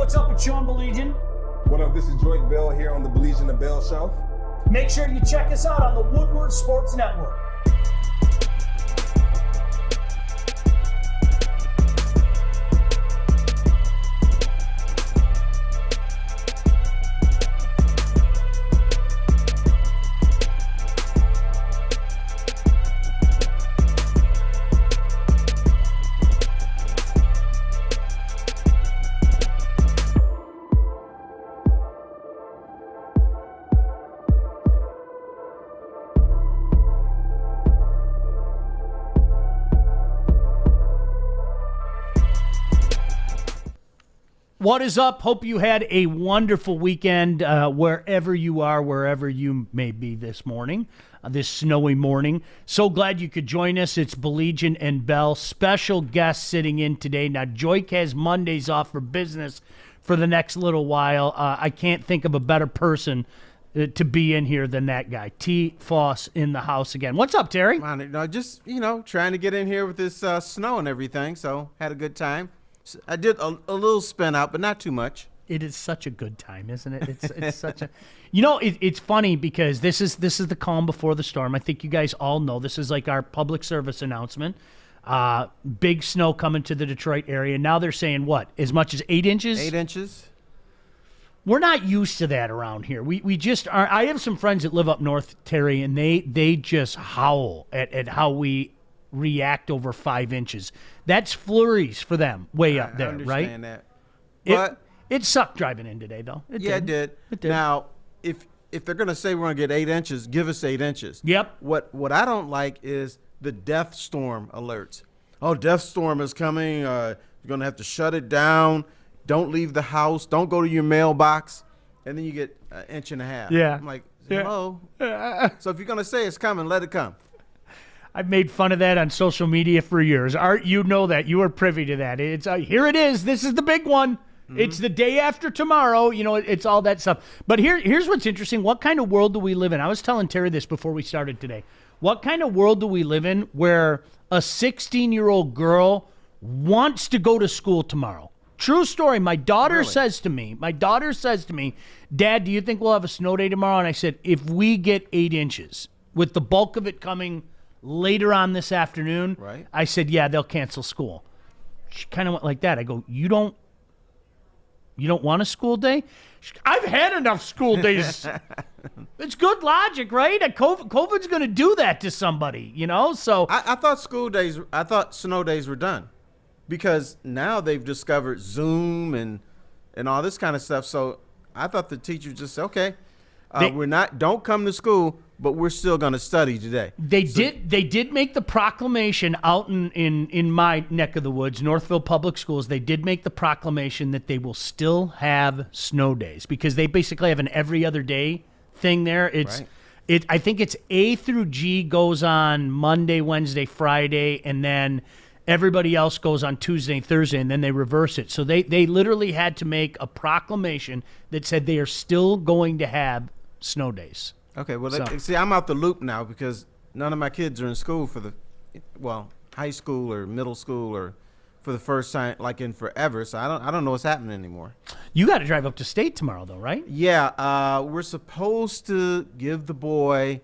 what's up with Sean Baligian? What up, this is Joint Bell here on the Baligian and Bell Show. Make sure you check us out on the Woodward Sports Network. What is up? Hope you had a wonderful weekend wherever you are, wherever you may be this morning, this snowy morning. So glad you could join us. It's Baligian and Bell. Special guest sitting in today. Now, Joik has Mondays off for business for the next little while. I can't think of a better person to be in here than that guy. T. Foss in the house again. What's up, Terry? Just, trying to get in here with this snow and everything, so had a good time. I did a little spin out, but not too much. It is such a good time, isn't it? It's such a, it's funny because this is the calm before the storm. I think you guys all know this is like our public service announcement. Big snow coming to the Detroit area. Now they're saying what? As much as 8 inches? 8 inches. We're not used to that around here. We just are. I have some friends that live up north, Terry, and they just howl at how we react over 5 inches. That's flurries for them way up there, right? I understand that. But it sucked driving in today, though. It did. Now, if they're going to say we're going to get 8 inches, give us 8 inches. Yep. What I don't like is the death storm alerts. Oh, death storm is coming. You're going to have to shut it down. Don't leave the house. Don't go to your mailbox. And then you get an inch and a half. Yeah. I'm like, hello? So if you're going to say it's coming, let it come. I've made fun of that on social media for years. Art, you know that. You are privy to that. It's here it is. This is the big one. Mm-hmm. It's the day after tomorrow. It's all that stuff. But here's what's interesting. What kind of world do we live in? I was telling Terry this before we started today. What kind of world do we live in where a 16-year-old girl wants to go to school tomorrow? True story. My daughter says to me, Dad, do you think we'll have a snow day tomorrow? And I said, if we get 8 inches, with the bulk of it coming later on this afternoon, right? I said, yeah, they'll cancel school. She kind of went like that. I go, you don't want a school day? I've had enough school days. It's good logic, right? COVID's going to do that to somebody, So I thought snow days were done because now they've discovered Zoom and all this kind of stuff. So I thought the teachers just said, okay, don't come to school, but we're still going to study today. They did make the proclamation out in my neck of the woods, Northville Public Schools. They did make the proclamation that they will still have snow days because they basically have an every other day thing there. I think it's A through G goes on Monday, Wednesday, Friday, and then everybody else goes on Tuesday, Thursday, and then they reverse it. So they literally had to make a proclamation that said they are still going to have snow days. Okay, well, see, I'm out the loop now because none of my kids are in school for high school or middle school or for the first time, like in forever. So I don't know what's happening anymore. You got to drive up to state tomorrow, though, right? Yeah, we're supposed to give the boy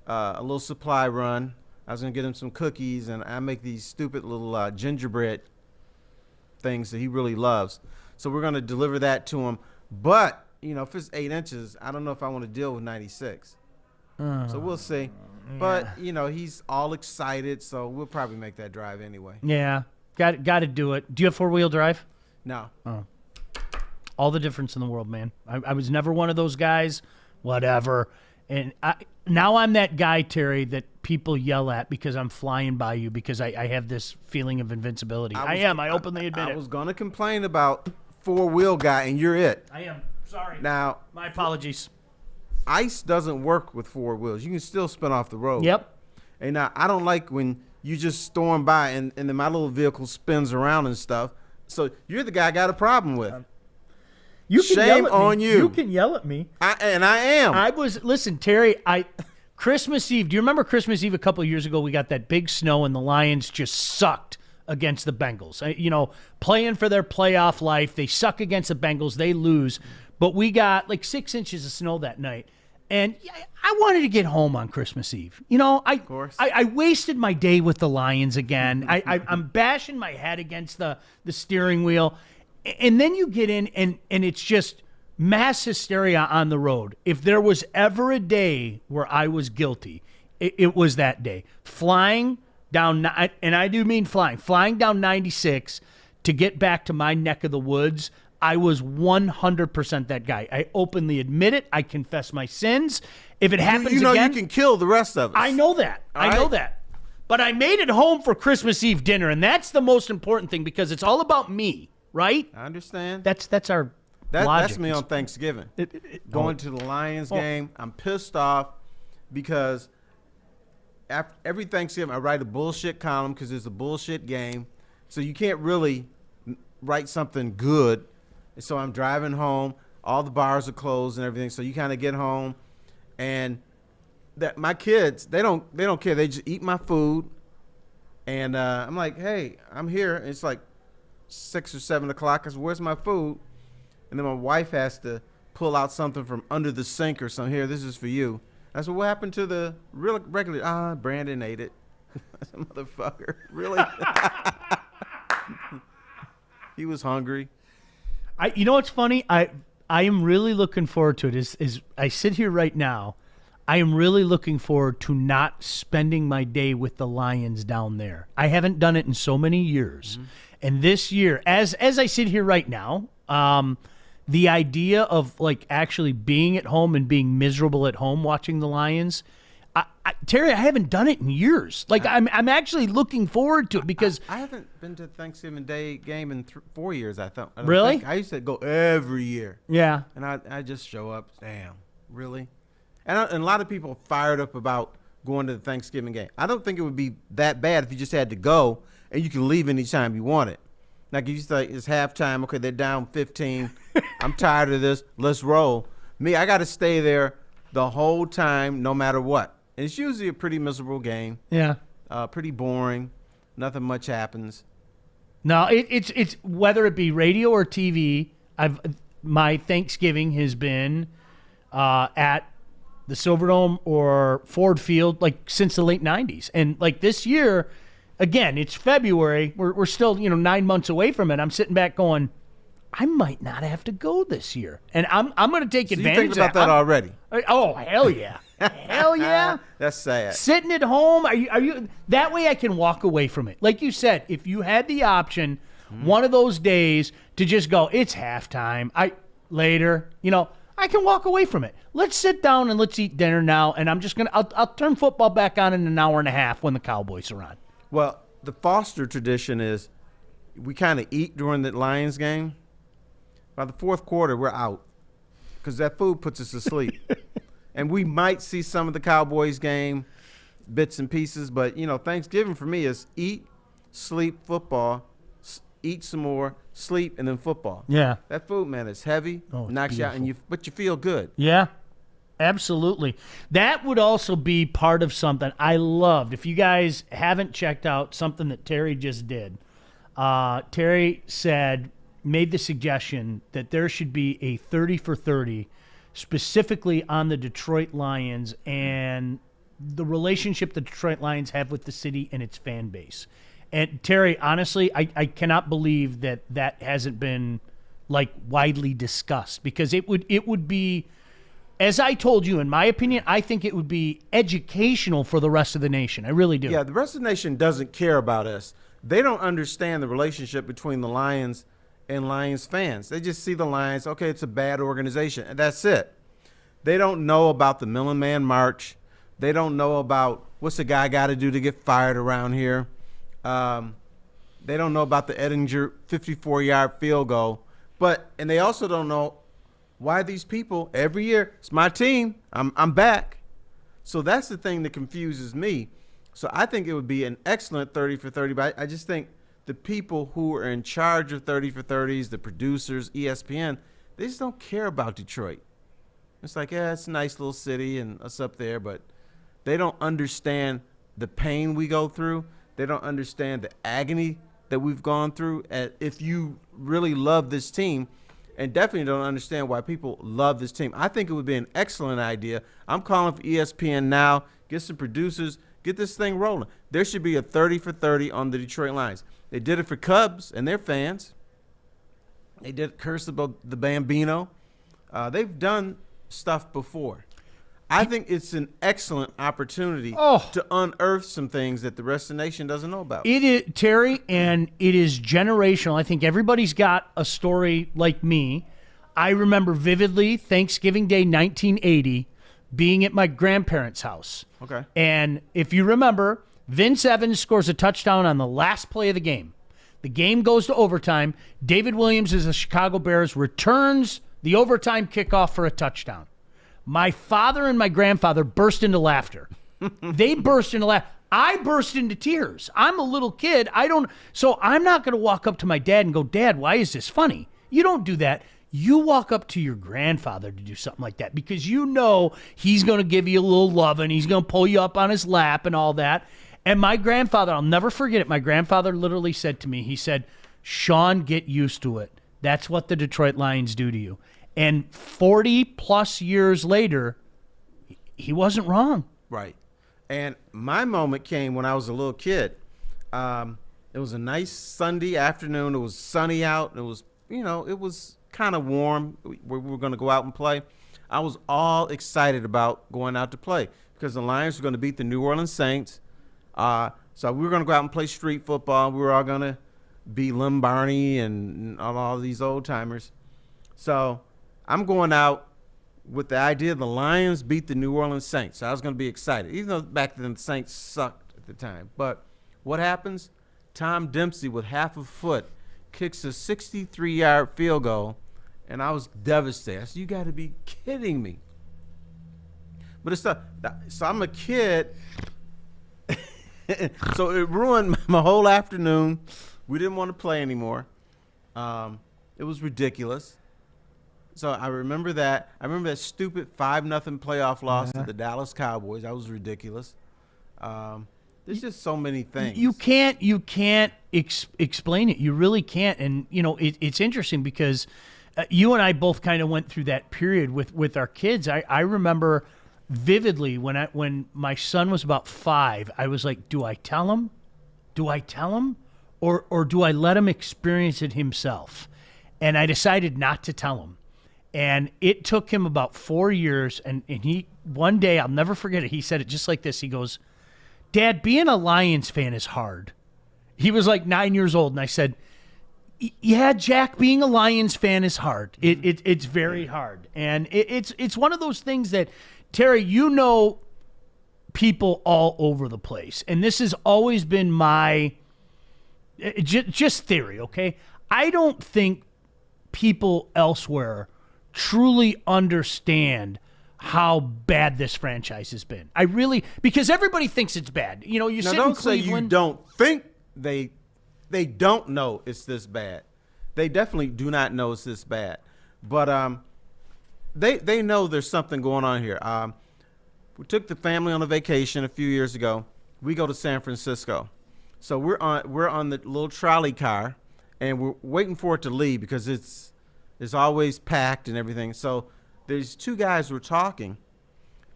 a little supply run. I was gonna get him some cookies, and I make these stupid little gingerbread things that he really loves. So we're gonna deliver that to him, but. If it's 8 inches, I don't know if I want to deal with 96. So we'll see. Yeah. But, he's all excited, so we'll probably make that drive anyway. Yeah, got to do it. Do you have four-wheel drive? No. Oh. All the difference in the world, man. I was never one of those guys, whatever. And now I'm that guy, Terry, that people yell at because I'm flying by you because I have this feeling of invincibility. I openly admit it. I was going to complain about four-wheel guy, and you're it. I am. Sorry. Now, my apologies. Ice doesn't work with four wheels. You can still spin off the road. Yep. And now I don't like when you just storm by and then my little vehicle spins around and stuff. So you're the guy I got a problem with. Shame on you. You can yell at me. I am. Listen, Terry, Christmas Eve. Do you remember Christmas Eve a couple of years ago? We got that big snow and the Lions just sucked against the Bengals. Playing for their playoff life. They suck against the Bengals. They lose. But we got like 6 inches of snow that night. And I wanted to get home on Christmas Eve. Of course. I wasted my day with the Lions again. I'm bashing my head against the steering wheel. And then you get in, and it's just mass hysteria on the road. If there was ever a day where I was guilty, it was that day. Flying down, and I do mean flying down 96 to get back to my neck of the woods. I was 100% that guy. I openly admit it. I confess my sins. If it happens again, you can kill the rest of us. I know that. I know that. But I made it home for Christmas Eve dinner, and that's the most important thing because it's all about me, right? I understand. That's our logic. That's me on Thanksgiving. Going to the Lions game, I'm pissed off because every Thanksgiving I write a bullshit column because it's a bullshit game. So you can't really write something good. And so I'm driving home. All the bars are closed and everything. So you kind of get home, and that my kids they don't care. They just eat my food, and I'm like, hey, I'm here. And it's like 6 or 7 o'clock. I said, where's my food? And then my wife has to pull out something from under the sink or something. Here, this is for you. I said, what happened to the regular? Brandon ate it. I said, motherfucker, really? He was hungry. You know what's funny? I am really looking forward to it. Is I sit here right now, I am really looking forward to not spending my day with the Lions down there. I haven't done it in so many years. Mm-hmm. And this year, as I sit here right now, the idea of like actually being at home and being miserable at home watching the Lions, Terry, I haven't done it in years. Like I'm actually looking forward to it because I haven't been to Thanksgiving Day game in 4 years. I don't really? Think. I used to go every year. Yeah, and I just show up. Damn, really? And a lot of people fired up about going to the Thanksgiving game. I don't think it would be that bad if you just had to go and you can leave anytime you want it. Like you say, it's halftime. Okay, they're down 15. I'm tired of this. Let's roll. Me, I got to stay there the whole time, no matter what. And it's usually a pretty miserable game. Yeah. Pretty boring. Nothing much happens. No, it's whether it be radio or TV. My Thanksgiving has been at the Silverdome or Ford Field like since the late 90s. And like this year, again, it's February. We're still 9 months away from it. I'm sitting back going, I might not have to go this year, and I'm going to take advantage. You thinking about that already? Oh, hell yeah. Hell yeah. That's sad. Sitting at home, are you that way I can walk away from it. Like you said, if you had the option one of those days to just go, it's halftime. I can walk away from it. Let's sit down and let's eat dinner now, and I'll turn football back on in an hour and a half when the Cowboys are on. Well, the Foster tradition is we kind of eat during the Lions game. By the fourth quarter, we're out because that food puts us to sleep. And we might see some of the Cowboys game, bits and pieces. But, Thanksgiving for me is eat, sleep, football, eat some more, sleep, and then football. Yeah. That food, man, is heavy, knocks you out, but you feel good. Yeah, absolutely. That would also be part of something I loved. If you guys haven't checked out something that Terry just did, Terry made the suggestion that there should be a 30 for 30 specifically on the Detroit Lions and the relationship the Detroit Lions have with the city and its fan base. And Terry, honestly, I cannot believe that hasn't been like widely discussed because it would be, as I told you, in my opinion, I think it would be educational for the rest of the nation. I really do. Yeah, the rest of the nation doesn't care about us. They don't understand the relationship between the Lions and Lions fans. They just see the Lions, okay, it's a bad organization, and that's it. They don't know about the Million Man March. They don't know about what's the guy got to do to get fired around here. They don't know about the Edinger 54-yard field goal. And they also don't know why these people, every year, it's my team, I'm back. So that's the thing that confuses me. So I think it would be an excellent 30 for 30, but I just think the people who are in charge of 30 for 30s, the producers, ESPN, they just don't care about Detroit. It's like, yeah, it's a nice little city and us up there, but they don't understand the pain we go through. They don't understand the agony that we've gone through, if you really love this team, and definitely don't understand why people love this team, I think it would be an excellent idea. I'm calling for ESPN now. Get some producers. Get this thing rolling. There should be a 30 for 30 on the Detroit Lions. They did it for Cubs and their fans. They did Curse the Bambino. They've done stuff before. I think it's an excellent opportunity to unearth some things that the rest of the nation doesn't know about. It is, Terry, and it is generational. I think everybody's got a story like me. I remember vividly Thanksgiving Day 1980 being at my grandparents' house. Okay. And if you remember, Vince Evans scores a touchdown on the last play of the game. The game goes to overtime. David Williams, as the Chicago Bears, returns the overtime kickoff for a touchdown. My father and my grandfather burst into laughter. They burst into laughter. I burst into tears. I'm a little kid. So I'm not going to walk up to my dad and go, Dad, why is this funny? You don't do that. You walk up to your grandfather to do something like that because you know he's going to give you a little love and he's going to pull you up on his lap and all that. And my grandfather, I'll never forget it. My grandfather literally said to me, he said, Sean, get used to it. That's what the Detroit Lions do to you. And 40 plus years later, he wasn't wrong. Right. And my moment came when I was a little kid. It was a nice Sunday afternoon. It was sunny out. It was, it was kind of warm. We were going to go out and play. I was all excited about going out to play because the Lions were going to beat the New Orleans Saints. So we were going to go out and play street football. We were all going to be Lombardi and all these old timers. So I'm going out with the idea the Lions beat the New Orleans Saints. So I was going to be excited, even though back then the Saints sucked at the time. But what happens? Tom Dempsey with half a foot kicks a 63-yard field goal, and I was devastated. I said, you got to be kidding me. But it's not. So I'm a kid. So it ruined my whole afternoon. We didn't want to play anymore. It was ridiculous. So I remember that. I remember that stupid 5-0 playoff loss to the Dallas Cowboys. That was ridiculous. There's just so many things. You can't explain it. You really can't. And it's interesting because you and I both kind of went through that period with our kids. I remember vividly when my son was about 5. I was like, do I tell him? Do I tell him, or do I let him experience it himself? And I decided not to tell him. And it took him about 4 years, and he, one day, I'll never forget it, he said it just like this. He goes, Dad, being a Lions fan is hard. He was like 9 years old, and I said, yeah, Jack, being a Lions fan is hard. It's very hard. And it's one of those things that, Terry, people all over the place. And this has always been my just theory, okay? I don't think people elsewhere truly understand how bad this franchise has been. I really, because everybody thinks it's bad. You sit in Cleveland. Don't say you don't think they don't know it's this bad. They definitely do not know it's this bad. But they know there's something going on here. We took the family on a vacation a few years ago. We go to San Francisco. So we're on the little trolley car, and we're waiting for it to leave because it's always packed and everything. So there's two guys who were talking.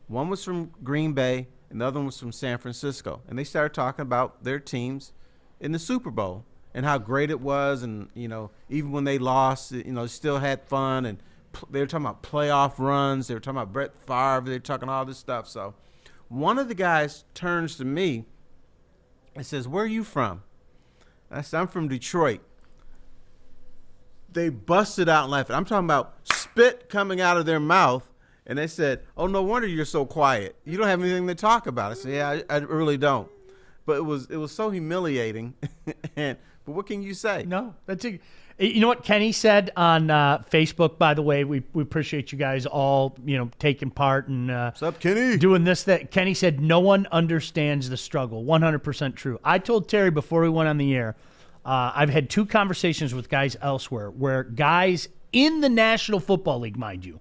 One was from Green Bay, and the other one was from San Francisco. And they started talking about their teams in the Super Bowl and how great it was. And, even when they lost, still had fun. And they were talking about playoff runs. They were talking about Brett Favre. They were talking all this stuff. So one of the guys turns to me and says, where are you from? I said, I'm from Detroit. They busted out laughing. I'm talking about spit coming out of their mouth. And they said, oh, no wonder you're so quiet. You don't have anything to talk about. I said, yeah, I really don't. But it was so humiliating. But what can you say? No, that's it. You know what Kenny said on Facebook, by the way? We appreciate you guys all, taking part and what's up, Kenny? Doing this. That Kenny said, no one understands the struggle. 100% true. I told Terry before we went on the air, I've had 2 conversations with guys elsewhere where guys in the National Football League, mind you,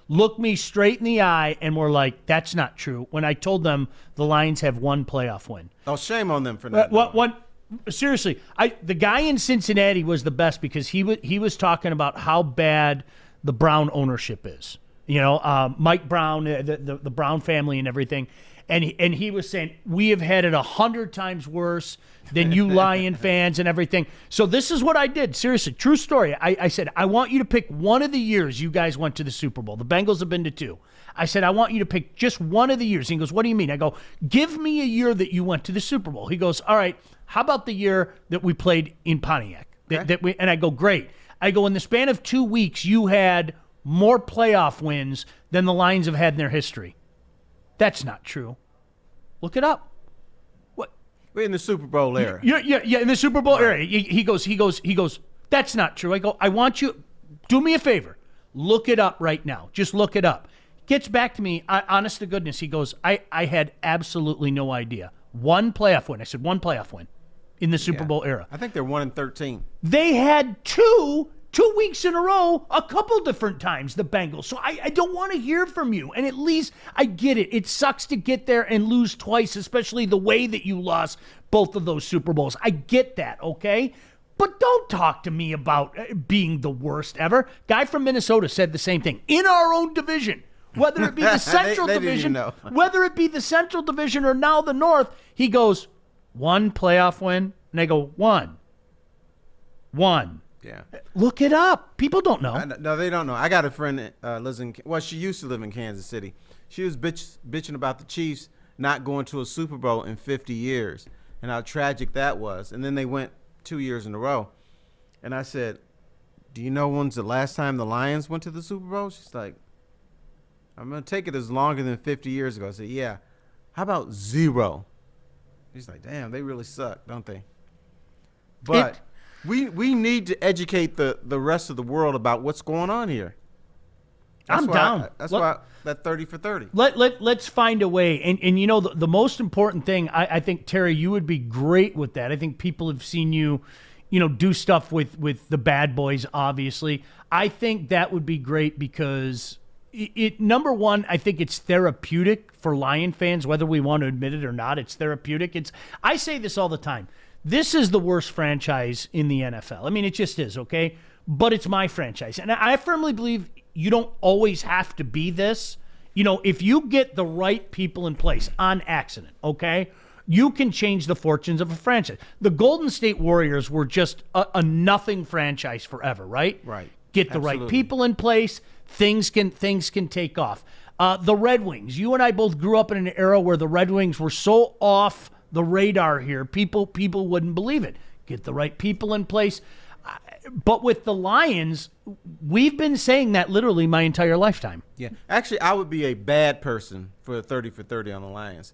looked me straight in the eye and were like, that's not true. When I told them the Lions have 1 playoff win. Oh, shame on them for that. Seriously, the guy in Cincinnati was the best because he was talking about how bad the Brown ownership is. You know, Mike Brown, the Brown family and everything. And he was saying, we have had it 100 times worse than you Lion fans and everything. So this is what I did. Seriously, true story. I said, I want you to pick one of the years you guys went to the Super Bowl. The Bengals have been to 2. I said, I want you to pick just one of the years. He goes, what do you mean? I go, give me a year that you went to the Super Bowl. He goes, all right, how about the year that we played in Pontiac? Okay. And I go, great. I go, in the span of 2 weeks, you had more playoff wins than the Lions have had in their history. That's not true. Look it up. What? We're in the Super Bowl era. Yeah, in the Super Bowl era. He goes, that's not true. I go, I want you, do me a favor. Look it up right now. Just look it up. Gets back to me, honest to goodness, he goes, I had absolutely no idea. One playoff win. I said, one playoff win in the Super Bowl era. I think they're 1-13. They had 2 weeks in a row, a couple different times, the Bengals. So I don't want to hear from you. And at least I get it. It sucks to get there and lose twice, especially the way that you lost both of those Super Bowls. I get that, okay? But don't talk to me about being the worst ever. Guy from Minnesota said the same thing. In our own division, whether it be the Central Division, whether it be the Central Division or now the North, he goes, one playoff win. And I go, one. Yeah. Look it up. People don't know. No, they don't know. I got a friend that lives in, well, she used to live in Kansas City. She was bitching about the Chiefs not going to a Super Bowl in 50 years and how tragic that was. And then they went 2 years in a row. And I said, do you know when's the last time the Lions went to the Super Bowl? She's like, I'm going to take it as longer than 50 years ago. I said, yeah. How about 0? She's like, damn, they really suck, don't they? But we need to educate the rest of the world about what's going on here. I'm down. That's why that 30 for 30. Let's find a way. And you know, the most important thing, I think, Terry, you would be great with that. I think people have seen you, do stuff with the Bad Boys, obviously. I think that would be great because number one, I think it's therapeutic for Lion fans, whether we want to admit it or not. It's therapeutic. I say this all the time. This is the worst franchise in the NFL. I mean, it just is, okay? But it's my franchise. And I firmly believe you don't always have to be this. If you get the right people in place on accident, okay, you can change the fortunes of a franchise. The Golden State Warriors were just a nothing franchise forever, right? Right. Get the right people in place, things can take off. The Red Wings, you and I both grew up in an era where the Red Wings were so off the radar here, people wouldn't believe it. Get the right people in place. But with the Lions, we've been saying that literally my entire lifetime. Yeah. Actually, I would be a bad person for a 30 for 30 on the Lions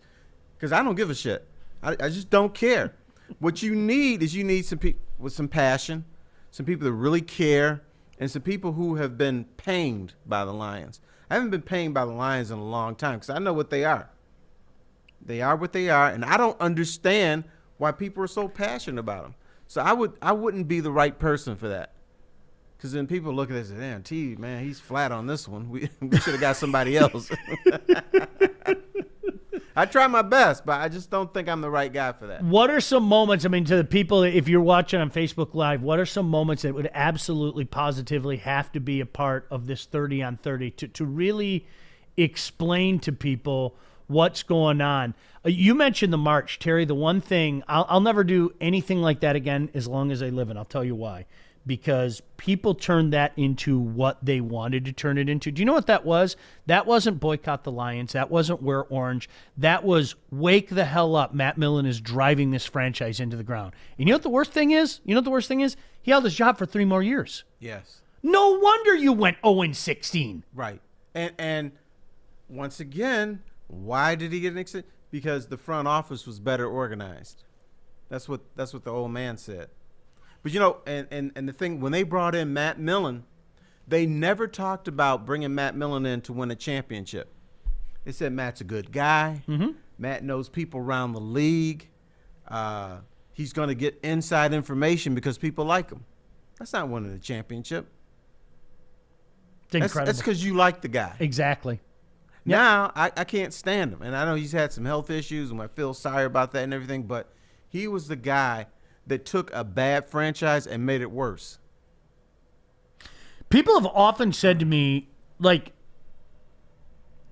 because I don't give a shit. I just don't care. What you need is some people with some passion, some people that really care, and some people who have been pained by the Lions. I haven't been pained by the Lions in a long time because I know what they are. They are what they are, and I don't understand why people are so passionate about them. So I wouldn't be the right person for that. Because then people look at this and say, damn, T, man, he's flat on this one. We should have got somebody else. I try my best, but I just don't think I'm the right guy for that. What are some moments, to the people, if you're watching on Facebook Live, what are some moments that would absolutely, positively have to be a part of this 30 on 30 to really explain to people what's going on? You mentioned the march, Terry. The one thing, I'll never do anything like that again as long as I live, and I'll tell you why. Because people turned that into what they wanted to turn it into. Do you know what that was? That wasn't boycott the Lions. That wasn't wear orange. That was wake the hell up. Matt Millen is driving this franchise into the ground. And you know what the worst thing is? He held his job for 3 more years. Yes. No wonder you went 0-16. Right. And once again, why did he get an extension? Because the front office was better organized. That's what the old man said. But and the thing, when they brought in Matt Millen, they never talked about bringing Matt Millen in to win a championship. They said Matt's a good guy. Mm-hmm. Matt knows people around the league. He's going to get inside information because people like him. That's not winning a championship. It's incredible. That's because you like the guy. Exactly. Now, I can't stand him. And I know he's had some health issues, and I feel sorry about that and everything, but he was the guy that took a bad franchise and made it worse. People have often said to me, like,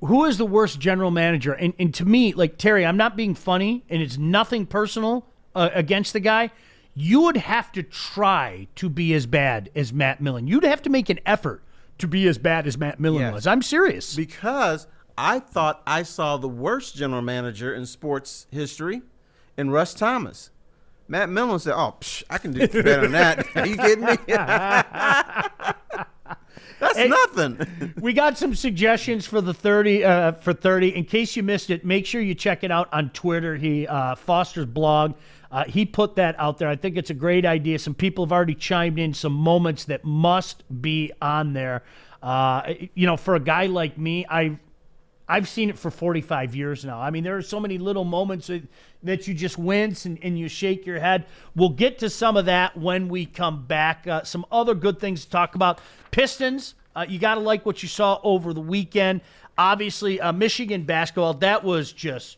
who is the worst general manager? And to me, like, Terry, I'm not being funny, and it's nothing personal against the guy. You would have to try to be as bad as Matt Millen. You'd have to make an effort to be as bad as Matt Millen was. I'm serious. Because I thought I saw the worst general manager in sports history in Russ Thomas. Matt Millen said, I can do better than that. Are you kidding me? That's nothing. We got some suggestions for the 30. In case you missed it, make sure you check it out on Twitter. Foster's blog. He put that out there. I think it's a great idea. Some people have already chimed in some moments that must be on there. For a guy like me, I've seen it for 45 years now. I mean, there are so many little moments that you just wince and you shake your head. We'll get to some of that when we come back. Some other good things to talk about. Pistons, you got to like what you saw over the weekend. Obviously, Michigan basketball, that was just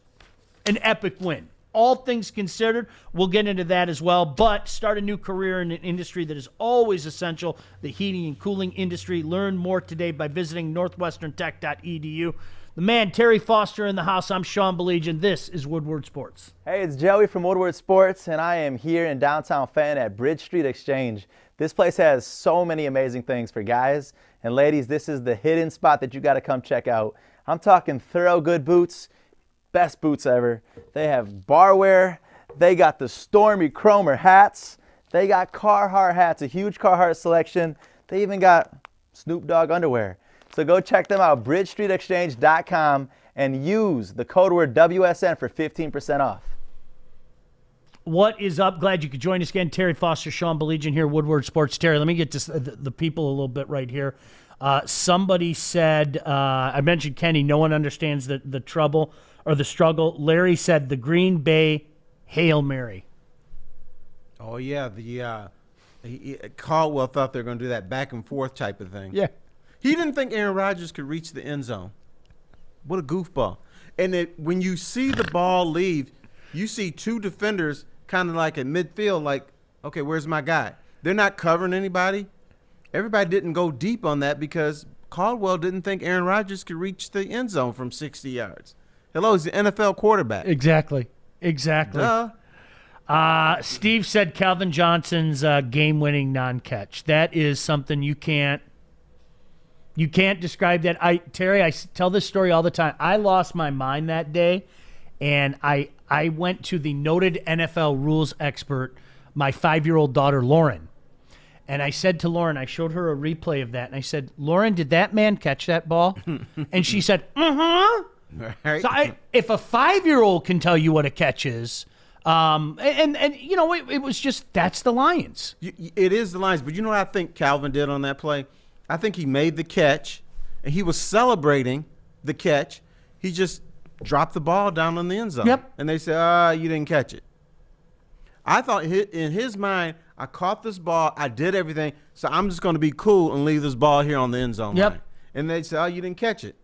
an epic win. All things considered, we'll get into that as well. But start a new career in an industry that is always essential, the heating and cooling industry. Learn more today by visiting northwesterntech.edu. The man, Terry Foster, in the house. I'm Sean Baligian. This is Woodward Sports. Hey, it's Joey from Woodward Sports, and I am here in downtown Fenton at Bridge Street Exchange. This place has so many amazing things for guys. And ladies, this is the hidden spot that you got to come check out. I'm talking thorough good boots, best boots ever. They have barware. They got the Stormy Cromer hats. They got Carhartt hats, a huge Carhartt selection. They even got Snoop Dogg underwear. So go check them out, bridgestreetexchange.com, and use the code word WSN for 15% off. What is up? Glad you could join us again. Terry Foster, Sean Baligian here, Woodward Sports. Terry, let me get to the people a little bit right here. Somebody said, I mentioned Kenny, no one understands the trouble or the struggle. Larry said the Green Bay Hail Mary. Oh, yeah. Caldwell thought they were going to do that back and forth type of thing. Yeah. He didn't think Aaron Rodgers could reach the end zone. What a goofball. And when you see the ball leave, you see two defenders kind of like at midfield, like, okay, where's my guy? They're not covering anybody. Everybody didn't go deep on that because Caldwell didn't think Aaron Rodgers could reach the end zone from 60 yards. Hello, he's the NFL quarterback. Exactly. Duh. Steve said Calvin Johnson's game-winning non-catch. That is something you can't describe that. Terry, I tell this story all the time. I lost my mind that day, and I went to the noted NFL rules expert, my 5-year-old daughter, Lauren. And I said to Lauren, I showed her a replay of that, and I said, Lauren, did that man catch that ball? And she said, uh-huh. Right. So if a 5-year-old can tell you what a catch is, it was just, that's the Lions. It is the Lions, but you know what I think Calvin did on that play? I think he made the catch, and he was celebrating the catch. He just dropped the ball down in the end zone. Yep. And they said, you didn't catch it. I thought in his mind, I caught this ball, I did everything, so I'm just going to be cool and leave this ball here on the end zone line. And they said, you didn't catch it.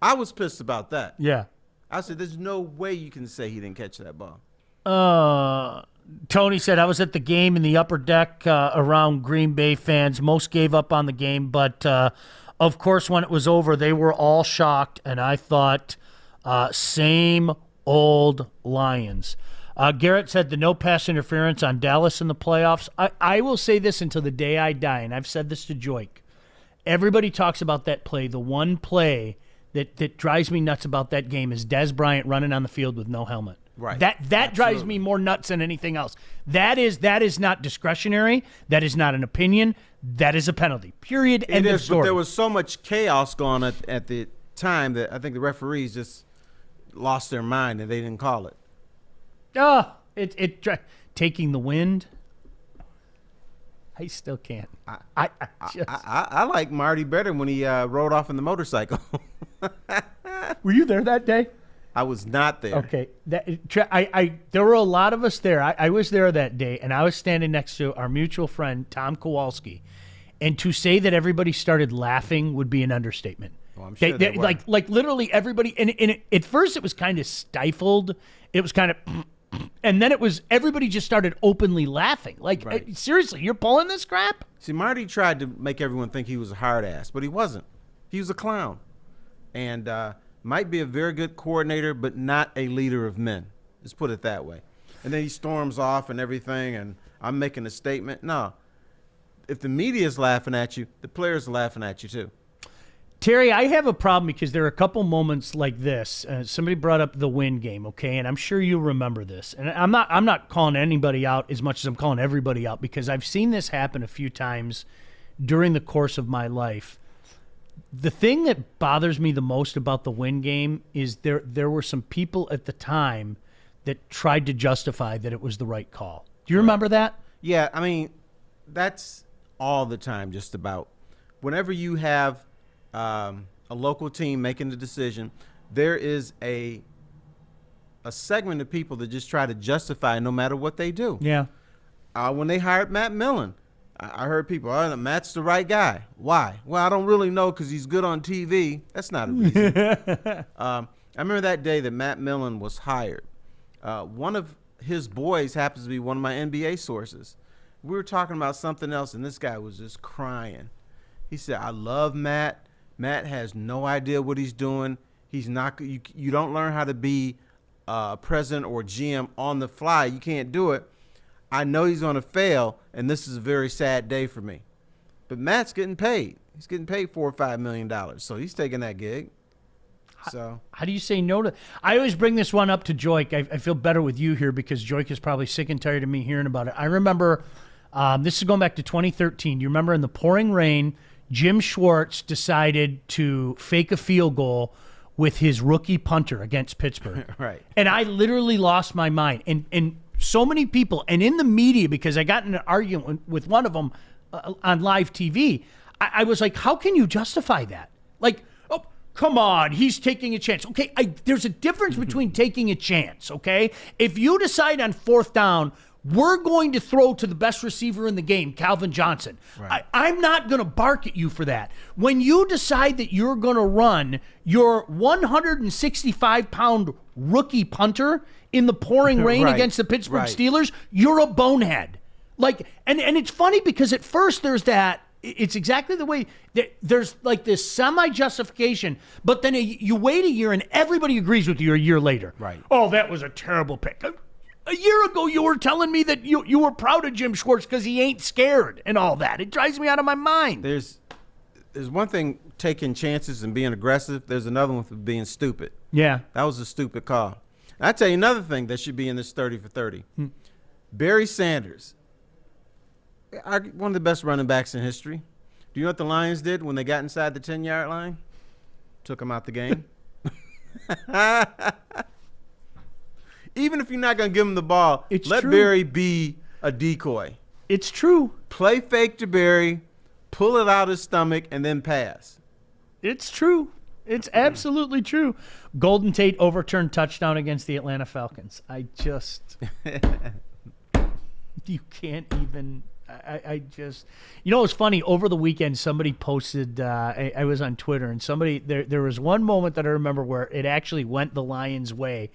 I was pissed about that. Yeah. I said, there's no way you can say he didn't catch that ball. Tony said, I was at the game in the upper deck around Green Bay fans. Most gave up on the game, but of course, when it was over, they were all shocked, and I thought, same old Lions. Garrett said the no pass interference on Dallas in the playoffs. I will say this until the day I die, and I've said this to Joik. Everybody talks about that play. The one play that drives me nuts about that game is Dez Bryant running on the field with no helmet. Right. That drives me more nuts than anything else. That is not discretionary. That is not an opinion. That is a penalty. Period. End of story. But there was so much chaos going on at the time that I think the referees just lost their mind and they didn't call it. Taking the wind. I still can't. I like Marty better when he rode off in the motorcycle. Were you there that day? I was not there. Okay. There were a lot of us there. I was there that day, and I was standing next to our mutual friend, Tom Kowalski. And to say that everybody started laughing would be an understatement. Well, I'm sure they were. Like literally everybody. And at first it was kind of stifled. It was kind of, And then everybody just started openly laughing. Like, Right. Seriously, you're pulling this crap? See, Marty tried to make everyone think he was a hard ass, but he wasn't. He was a clown. And might be a very good coordinator, but not a leader of men. Let's put it that way. And then he storms off and everything, and I'm making a statement. No. If the media is laughing at you, the players are laughing at you too. Terry, I have a problem because there are a couple moments like this. Somebody brought up the win game, okay, and I'm sure you remember this. And I'm not calling anybody out as much as I'm calling everybody out because I've seen this happen a few times during the course of my life. The thing that bothers me the most about the win game is there were some people at the time that tried to justify that it was the right call. Do you remember that? Yeah, I mean, that's all the time just about. Whenever you have a local team making the decision, there is a segment of people that just try to justify no matter what they do. Yeah. When they hired Matt Millen, I heard people, oh, Matt's the right guy. Why? Well, I don't really know because he's good on TV. That's not a reason. I remember that day that Matt Millen was hired. One of his boys happens to be one of my NBA sources. We were talking about something else, and this guy was just crying. He said, I love Matt. Matt has no idea what he's doing. He's not. You don't learn how to be president or GM on the fly. You can't do it. I know he's going to fail, and this is a very sad day for me. But Matt's getting paid. He's getting paid $4 or $5 million, so he's taking that gig. So how do you say no to? I always bring this one up to Joik. I feel better with you here because Joik is probably sick and tired of me hearing about it. I remember this is going back to 2013. You remember in the pouring rain, Jim Schwartz decided to fake a field goal with his rookie punter against Pittsburgh. Right. And I literally lost my mind. And so many people, and in the media, because I got in an argument with one of them on live TV, I was like, how can you justify that? Like, oh, come on, he's taking a chance. Okay, there's a difference between taking a chance, okay? If you decide on fourth down, we're going to throw to the best receiver in the game, Calvin Johnson. Right. I'm not going to bark at you for that. When you decide that you're going to run your 165-pound rookie punter in the pouring rain Right. against the Pittsburgh Right. Steelers, you're a bonehead. Like, and it's funny because at first there's that. It's exactly the way there's like this semi-justification, but then you wait a year and everybody agrees with you a year later. Right. Oh, that was a terrible pick. A year ago, you were telling me that you were proud of Jim Schwartz because he ain't scared and all that. It drives me out of my mind. There's one thing taking chances and being aggressive. There's another one for being stupid. Yeah. That was a stupid call. And I tell you another thing that should be in this 30 for 30. Barry Sanders, one of the best running backs in history. Do you know what the Lions did when they got inside the 10-yard line? Took him out the game. Even if you're not going to give him the ball, let true. Barry be a decoy. It's true. Play fake to Barry, pull it out his stomach, and then pass. It's true. It's absolutely true. Golden Tate overturned touchdown against the Atlanta Falcons. I just, you can't even, I just, you know, it's funny. Over the weekend, somebody posted, I was on Twitter, and there was one moment that I remember where it actually went the Lions' way.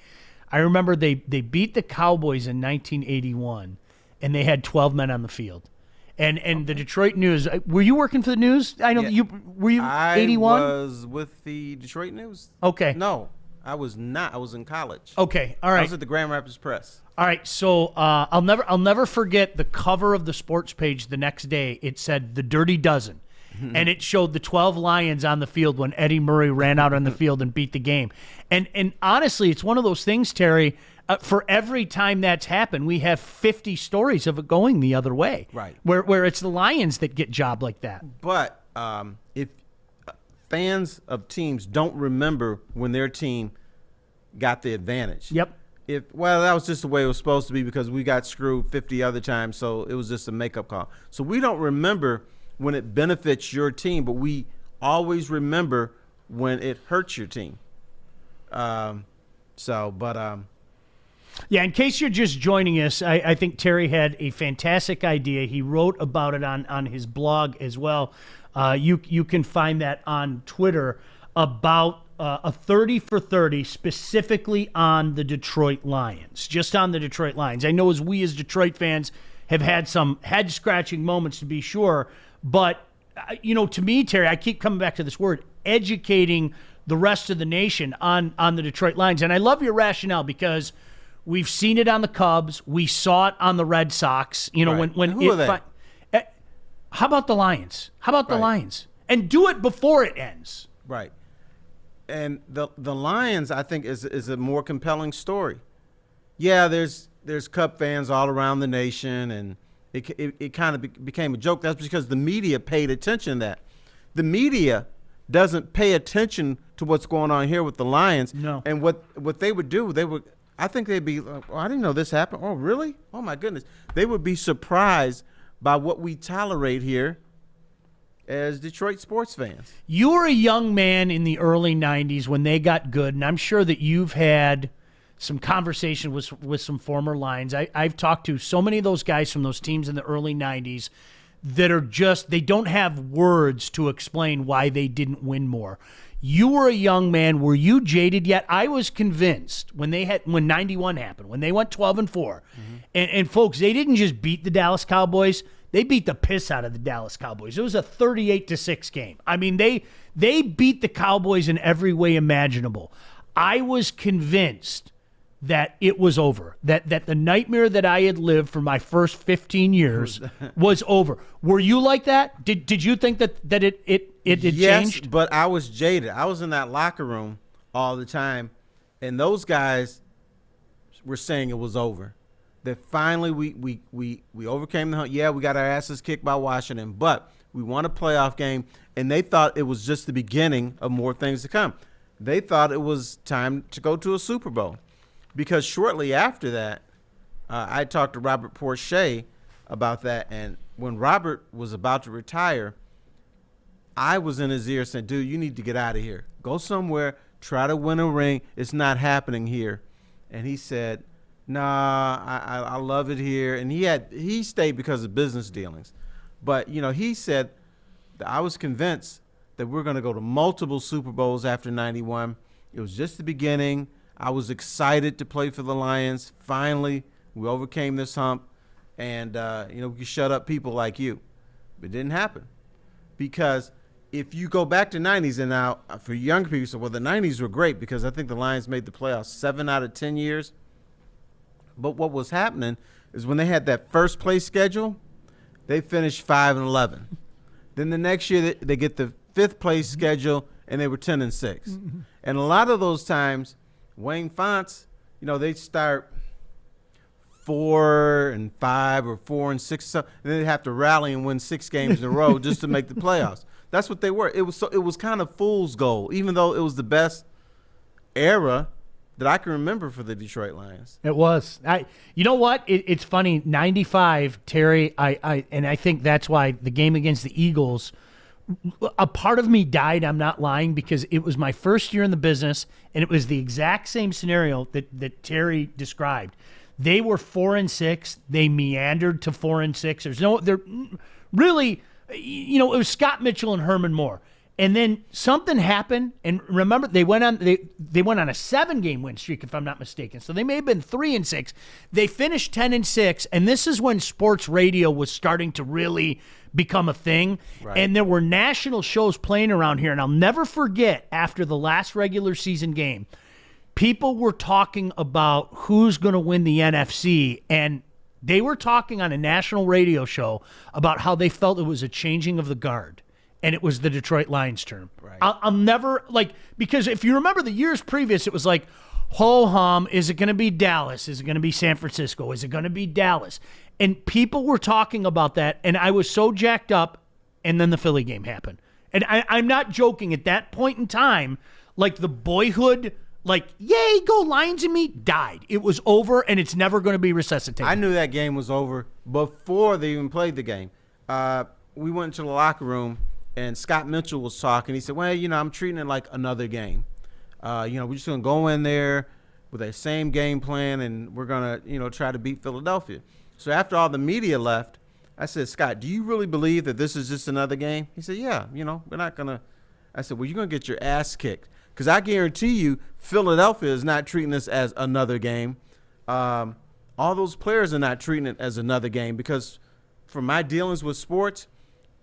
I remember they beat the Cowboys in 1981, and they had 12 men on the field. And the Detroit News, were you working for the News? I know were you 81? I was with the Detroit News. Okay. No, I was not. I was in college. Okay, all right. I was at the Grand Rapids Press. All right, so I'll never forget the cover of the sports page the next day. It said The Dirty Dozen, and it showed the 12 Lions on the field when Eddie Murray ran out on the field and beat the game. And honestly, it's one of those things, Terry, for every time that's happened, we have 50 stories of it going the other way. Right. Where it's the Lions that get jobbed like that. But if fans of teams don't remember when their team got the advantage. Yep. Well, that was just the way it was supposed to be because we got screwed 50 other times, so it was just a makeup call. So we don't remember when it benefits your team, but we always remember when it hurts your team. Yeah, in case you're just joining us, I think Terry had a fantastic idea. He wrote about it on his blog as well. You can find that on Twitter about a 30 for 30 specifically on the Detroit Lions, just on the Detroit Lions. I know we as Detroit fans have had some head-scratching moments to be sure, but, to me, Terry, I keep coming back to this word, educating the rest of the nation on the Detroit Lions. And I love your rationale because we've seen it on the Cubs. We saw it on the Red Sox. Right. When who are they? How about the Lions? How about the Lions? And do it before it ends. Right. And the Lions, I think, is a more compelling story. Yeah, there's Cub fans all around the nation, and it kind of became a joke. That's because the media paid attention to that. The media doesn't pay attention to what's going on here with the Lions. No. And what they would do, I think they'd be like, I didn't know this happened. Oh, really? Oh, my goodness. They would be surprised by what we tolerate here as Detroit sports fans. You were a young man in the early 90s when they got good, and I'm sure that you've had some conversation with some former Lions. I've talked to so many of those guys from those teams in the early 90s that are they don't have words to explain why they didn't win more. You were a young man. Were you jaded yet? I was convinced when 91 happened, when they went 12-4, and folks, they didn't just beat the Dallas Cowboys. They beat the piss out of the Dallas Cowboys. It was a 38-6 game. I mean, they beat the Cowboys in every way imaginable. I was convinced that it was over, that the nightmare that I had lived for my first 15 years was over. Were you like that? Did you think that it had changed? Yes, but I was jaded. I was in that locker room all the time, and those guys were saying it was over. That finally we overcame the hump. Yeah, we got our asses kicked by Washington, but we won a playoff game, and they thought it was just the beginning of more things to come. They thought it was time to go to a Super Bowl, because shortly after that, I talked to Robert Porcher about that, and when Robert was about to retire, I was in his ear saying, dude, you need to get out of here. Go somewhere, try to win a ring. It's not happening here. And he said, nah, I love it here. And he stayed because of business dealings. But, he said that I was convinced that we're going to go to multiple Super Bowls after 91. It was just the beginning. I was excited to play for the Lions. Finally, we overcame this hump. And, we could shut up people like you. But it didn't happen. Because if you go back to 90s, and now for younger people, so, well, the 90s were great because I think the Lions made the playoffs 7 out of 10 years. But what was happening is when they had that first place schedule, they finished 5-11. Then the next year they get the 5th place schedule and they were 10-6. And a lot of those times, Wayne Fonts, they start 4-5 or 4-6, and then they have to rally and win 6 games in a row just to make the playoffs. That's what they were. It was kind of fool's gold, even though it was the best era that I can remember for the Detroit Lions. It was. You know what? It's funny. 95, Terry. I think that's why the game against the Eagles, a part of me died. I'm not lying, because it was my first year in the business, and it was the exact same scenario that Terry described. They were 4-6. They meandered to 4-6. They're really, it was Scott Mitchell and Herman Moore. And then something happened, and remember, they went on a 7-game win streak, if I'm not mistaken. So they may have been 3-6. They finished 10-6, and this is when sports radio was starting to really become a thing. Right. And there were national shows playing around here, and I'll never forget, after the last regular season game, people were talking about who's going to win the NFC, and they were talking on a national radio show about how they felt it was a changing of the guard. And it was the Detroit Lions term. Right. I'll never, because if you remember the years previous, it was like, ho-hum, is it going to be Dallas? Is it going to be San Francisco? Is it going to be Dallas? And people were talking about that, and I was so jacked up, and then the Philly game happened. And I'm not joking. At that point in time, the boyhood, yay, go Lions and me, died. It was over, and it's never going to be resuscitated. I knew that game was over before they even played the game. We went into the locker room, and Scott Mitchell was talking. He said, well, I'm treating it like another game. We're just going to go in there with that same game plan, and we're going to, try to beat Philadelphia. So after all the media left, I said, Scott, do you really believe that this is just another game? He said, yeah, we're not going to. I said, well, you're going to get your ass kicked, Because I guarantee you, Philadelphia is not treating this as another game. All those players are not treating it as another game because from my dealings with sports,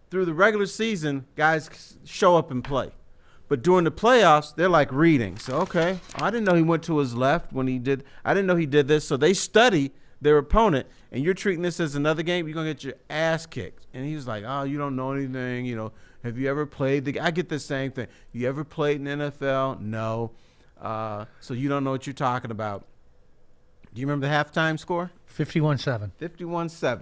through the regular season, guys show up and play. But during the playoffs, they're like reading. So, okay, I didn't know he went to his left when he did. I didn't know he did this. So they study their opponent, and you're treating this as another game, you're going to get your ass kicked. And he was like, oh, you don't know anything. You know, have you ever played? I get the same thing. You ever played in the NFL? No. So you don't know what you're talking about. Do you remember the halftime score? 51-7. 51-7.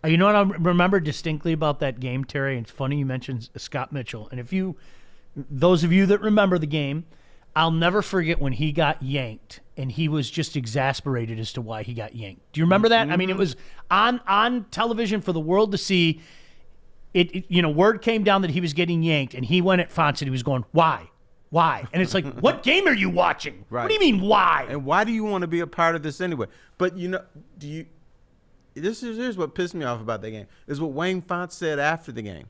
You know what I remember distinctly about that game, Terry? It's funny you mentioned Scott Mitchell. And those of you that remember the game, I'll never forget when he got yanked and he was just exasperated as to why he got yanked. Do you remember that? Mm-hmm. I mean, it was on television for the world to see. Word came down that he was getting yanked, and he went at Fonts and he was going, why? Why? And it's like, what game are you watching? Right. What do you mean, why? And why do you want to be a part of this anyway? But, here's what pissed me off about that game, is what Wayne Fonts said after the game.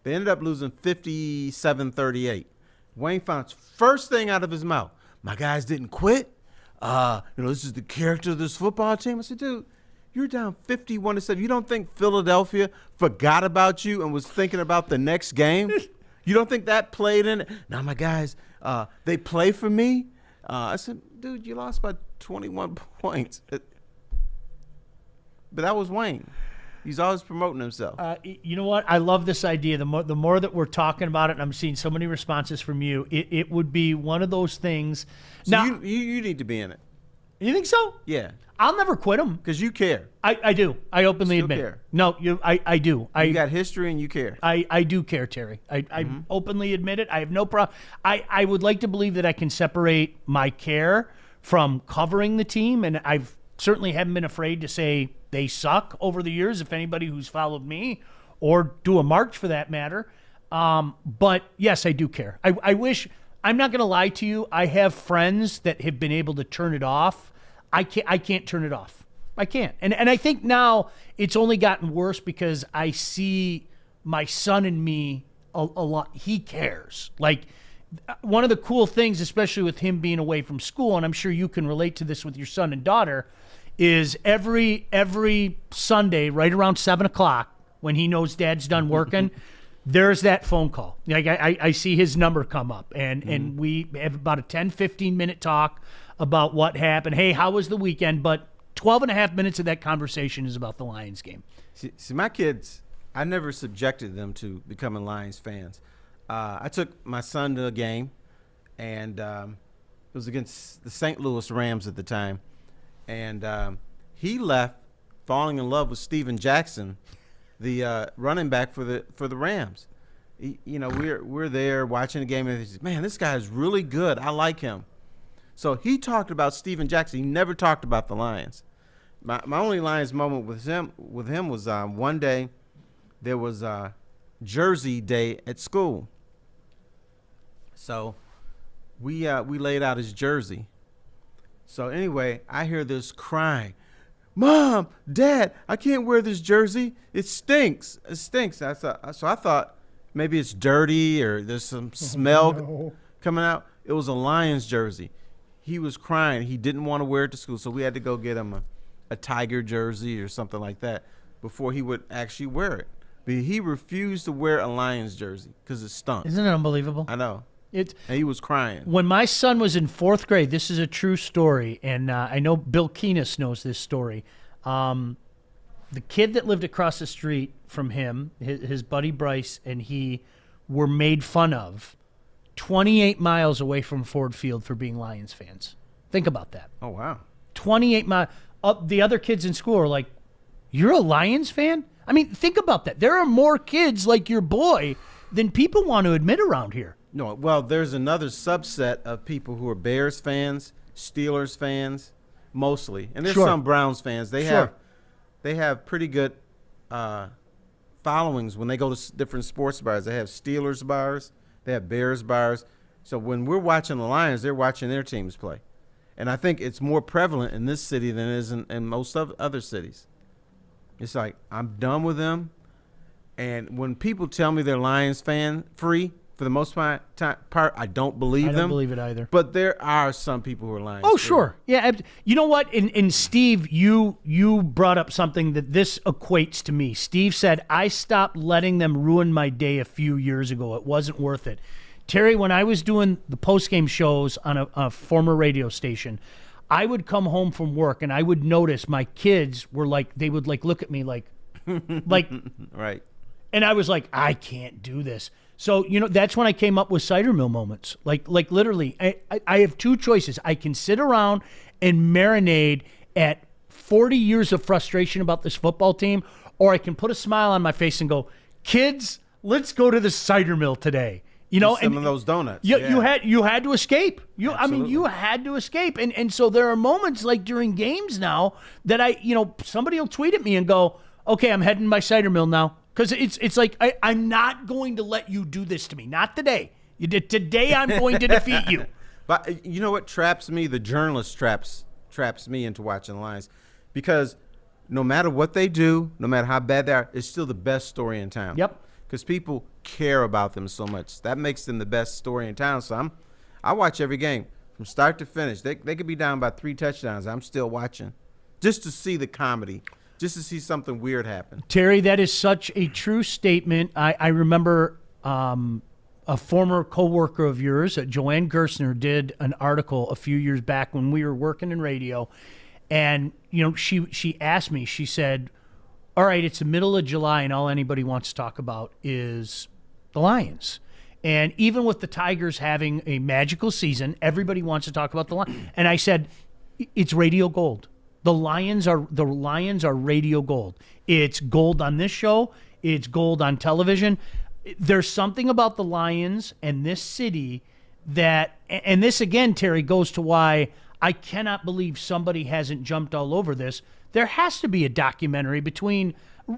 They ended up losing 57-38. Wayne Fonts, first thing out of his mouth, my guys didn't quit. This is the character of this football team. I said, dude, you're down 51-7. You don't think Philadelphia forgot about you and was thinking about the next game? You don't think that played in it? Now, my guys, they play for me. I said, dude, you lost by 21 points. But that was Wayne. He's always promoting himself. You know what? I love this idea. The more that we're talking about it, and I'm seeing so many responses from you, it would be one of those things. So now, you need to be in it. You think so? Yeah. I'll never quit them. Because you care. I do. I openly admit care. it. No, I do. You got history and you care. I do care, Terry. I openly admit it. I have no problem. I would like to believe that I can separate my care from covering the team, and I've certainly haven't been afraid to say they suck over the years, if anybody who's followed me, or do a march for that matter. But, yes, I do care. I wish – I'm not going to lie to you. I have friends that have been able to turn it off. I can't turn it off. I can't. And I think now it's only gotten worse because I see my son and me a lot. He cares. Like, one of the cool things, especially with him being away from school, and I'm sure you can relate to this with your son and daughter, is every Sunday right around 7 o'clock when he knows Dad's done working, there's that phone call. Like I see his number come up, and we have about a 10, 15-minute talk about what happened. Hey, how was the weekend? But 12 and a half minutes of that conversation is about the Lions game. See, my kids, I never subjected them to becoming Lions fans. I took my son to a game, and it was against the St. Louis Rams at the time. And he left falling in love with Steven Jackson, the running back for the Rams. We're there watching the game, and he says, man, this guy is really good. I like him. So he talked about Steven Jackson. He never talked about the Lions. My only Lions moment with him was one day there was a Jersey Day at school. So we laid out his jersey. So anyway, I hear this crying, Mom, Dad, I can't wear this jersey. It stinks. It stinks. So I thought maybe it's dirty or there's some smell coming out. It was a Lions jersey. He was crying. He didn't want to wear it to school, so we had to go get him a Tiger jersey or something like that before he would actually wear it. But he refused to wear a Lions jersey because it stunk. Isn't it unbelievable? I know. And he was crying. When my son was in fourth grade, this is a true story, and I know Bill Keenis knows this story. The kid that lived across the street from him, his buddy Bryce, and he were made fun of 28 miles away from Ford Field for being Lions fans. Think about that. Oh, wow. 28 miles. The other kids in school are like, you're a Lions fan? I mean, think about that. There are more kids like your boy than people want to admit around here. No, well, there's another subset of people who are Bears fans, Steelers fans, mostly, and there's some Browns fans. They have pretty good followings when they go to different sports bars. They have Steelers bars, they have Bears bars. So when we're watching the Lions, they're watching their teams play, and I think it's more prevalent in this city than it is in most other cities. It's like I'm done with them, and when people tell me they're Lions fan free. for the most part, I don't believe them. I don't believe it either. But there are some people who are lying. Oh, sure. Yeah. You know what? And Steve, you brought up something that this equates to me. Steve said, I stopped letting them ruin my day a few years ago. It wasn't worth it. Terry, when I was doing the postgame shows on a former radio station, I would come home from work and I would notice my kids were like, they would like look at me like right. And I was like, I can't do this. So, that's when I came up with cider mill moments. Like literally, I have two choices. I can sit around and marinate at 40 years of frustration about this football team, or I can put a smile on my face and go, kids, let's go to the cider mill today. Some of those donuts. You had to escape. You had to escape. And so there are moments like during games now that somebody will tweet at me and go, okay, I'm heading to my cider mill now. Because it's like, I'm not going to let you do this to me. Not today. Today I'm going to defeat you. But you know what traps me? The journalist traps me into watching the Lions. Because no matter what they do, no matter how bad they are, it's still the best story in town. Yep. Because people care about them so much. That makes them the best story in town. So I watch every game from start to finish. They could be down by 3 touchdowns. I'm still watching just to see the comedy. Just to see something weird happen. Terry, that is such a true statement. I remember a former coworker of yours, Joanne Gerstner, did an article a few years back when we were working in radio. And, she asked me, she said, all right, it's the middle of July and all anybody wants to talk about is the Lions. And even with the Tigers having a magical season, everybody wants to talk about the Lions. And I said, it's radio gold. The Lions are radio gold. It's gold on this show. It's gold on television. There's something about the Lions and this city that, and this again, Terry, goes to why I cannot believe somebody hasn't jumped all over this. There has to be a documentary between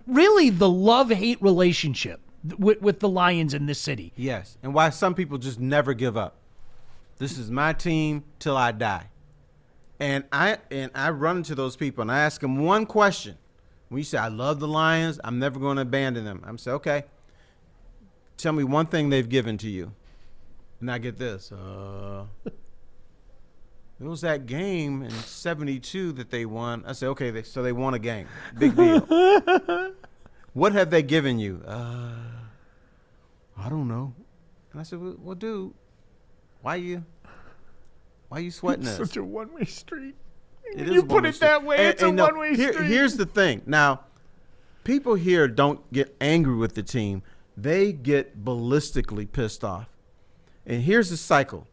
really the love-hate relationship with the Lions in this city. Yes, and why some people just never give up. This is my team till I die. And I run into those people and I ask them one question. When you say, I love the Lions, I'm never going to abandon them. I'm saying, okay, tell me one thing they've given to you. And I get this. It was that game in 72 that they won. I say, okay, so they won a game. Big deal. What have they given you? I don't know. And I said, well, dude, why you sweating It's us? such a one-way street. It is You a put one-way it street. that way, it's a no, one-way street. Here's the thing. Now, people here don't get angry with the team. They get ballistically pissed off. And here's the cycle.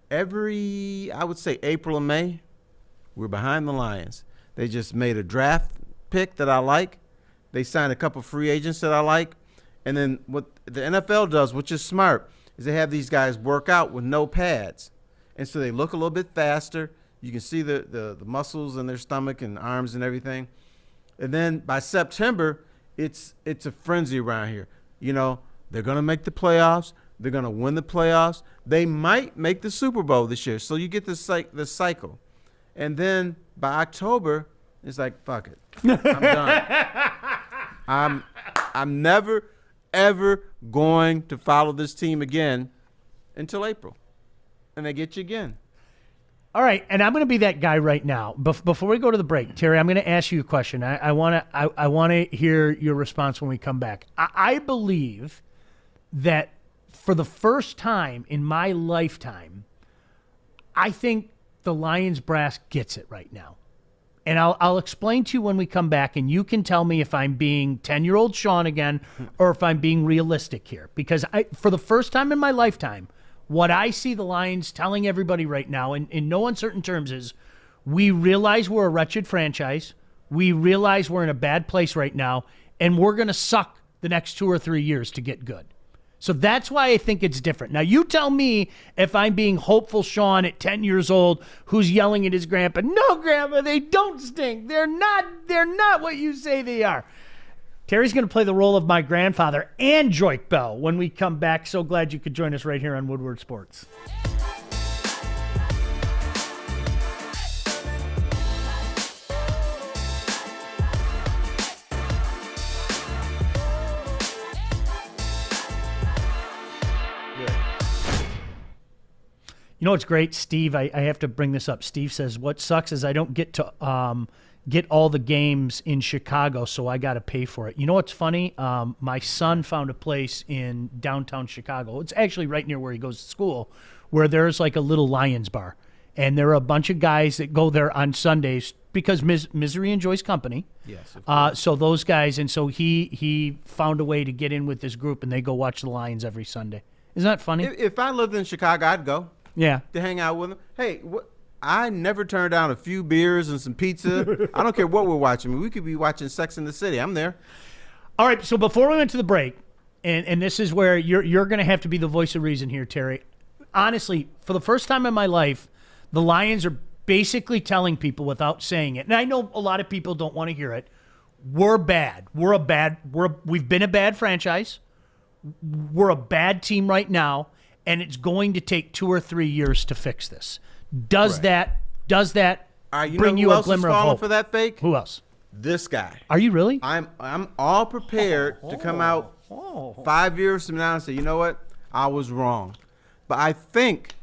Every, I would say, April and May, we're behind the Lions. They just made a draft pick that I like. They signed a couple free agents that I like. And then what the NFL does, which is smart, is they have these guys work out with no pads. And so they look a little bit faster. You can see the muscles in their stomach and arms and everything. And then by September, it's a frenzy around here. They're going to make the playoffs. They're going to win the playoffs. They might make the Super Bowl this year. So you get this cycle. And then by October, it's like, fuck it. I'm done. I'm never, ever going to follow this team again until April. And they get you again. All right, and I'm going to be that guy right now. Before we go to the break, Terry, I'm going to ask you a question. I want to hear your response when we come back. I believe that for the first time in my lifetime, I think the Lions brass gets it right now. And I'll explain to you when we come back, and you can tell me if I'm being 10-year-old Sean again or if I'm being realistic here. Because for the first time in my lifetime, what I see the Lions telling everybody right now, in no uncertain terms, is we realize we're a wretched franchise. We realize we're in a bad place right now, and we're going to suck the next 2 or 3 years to get good. So that's why I think it's different. Now, you tell me if I'm being hopeful Sean at 10 years old who's yelling at his grandpa, no, Grandpa, they don't stink. They're not what you say they are. Terry's going to play the role of my grandfather and Joik Bell when we come back. So glad you could join us right here on Woodward Sports. You know what's great, Steve? I have to bring this up. Steve says, what sucks is I don't get to get all the games in Chicago, so I got to pay for it. You know what's funny? My son found a place in downtown Chicago. It's actually right near where he goes to school, where there's like a little Lions bar. And there are a bunch of guys that go there on Sundays because misery enjoys company. Yes. So those guys, and so he found a way to get in with this group, and they go watch the Lions every Sunday. Isn't that funny? If I lived in Chicago, I'd go. Yeah. To hang out with them. Hey, I never turn down a few beers and some pizza. I don't care what we're watching. We could be watching Sex and the City. I'm there. All right, so before we went to the break, and this is where you're going to have to be the voice of reason here, Terry. Honestly, for the first time in my life, the Lions are basically telling people without saying it, and I know a lot of people don't want to hear it, we're bad. We've been a bad franchise. We're a bad team right now, and it's going to take 2 or 3 years to fix this. Does that bring you a glimmer of hope? For that fake? Who else? This guy. Are you really? I'm all prepared to come out 5 years from now and say, you know what? I was wrong. But I think,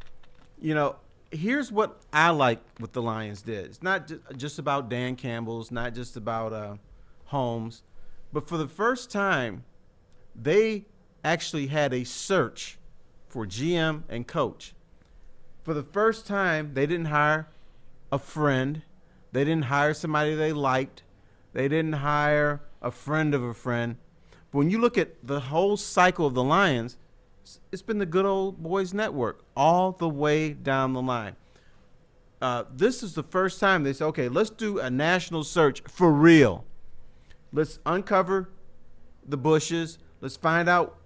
here's what I like what the Lions did. It's not just about Dan Campbell. It's not just about Holmes. But for the first time, they actually had a search for GM and coach. For the first time, they didn't hire a friend. They didn't hire somebody they liked. They didn't hire a friend of a friend. But when you look at the whole cycle of the Lions, it's been the good old boys network all the way down the line. This is the first time they said, okay, let's do a national search for real. Let's uncover the bushes. Let's find out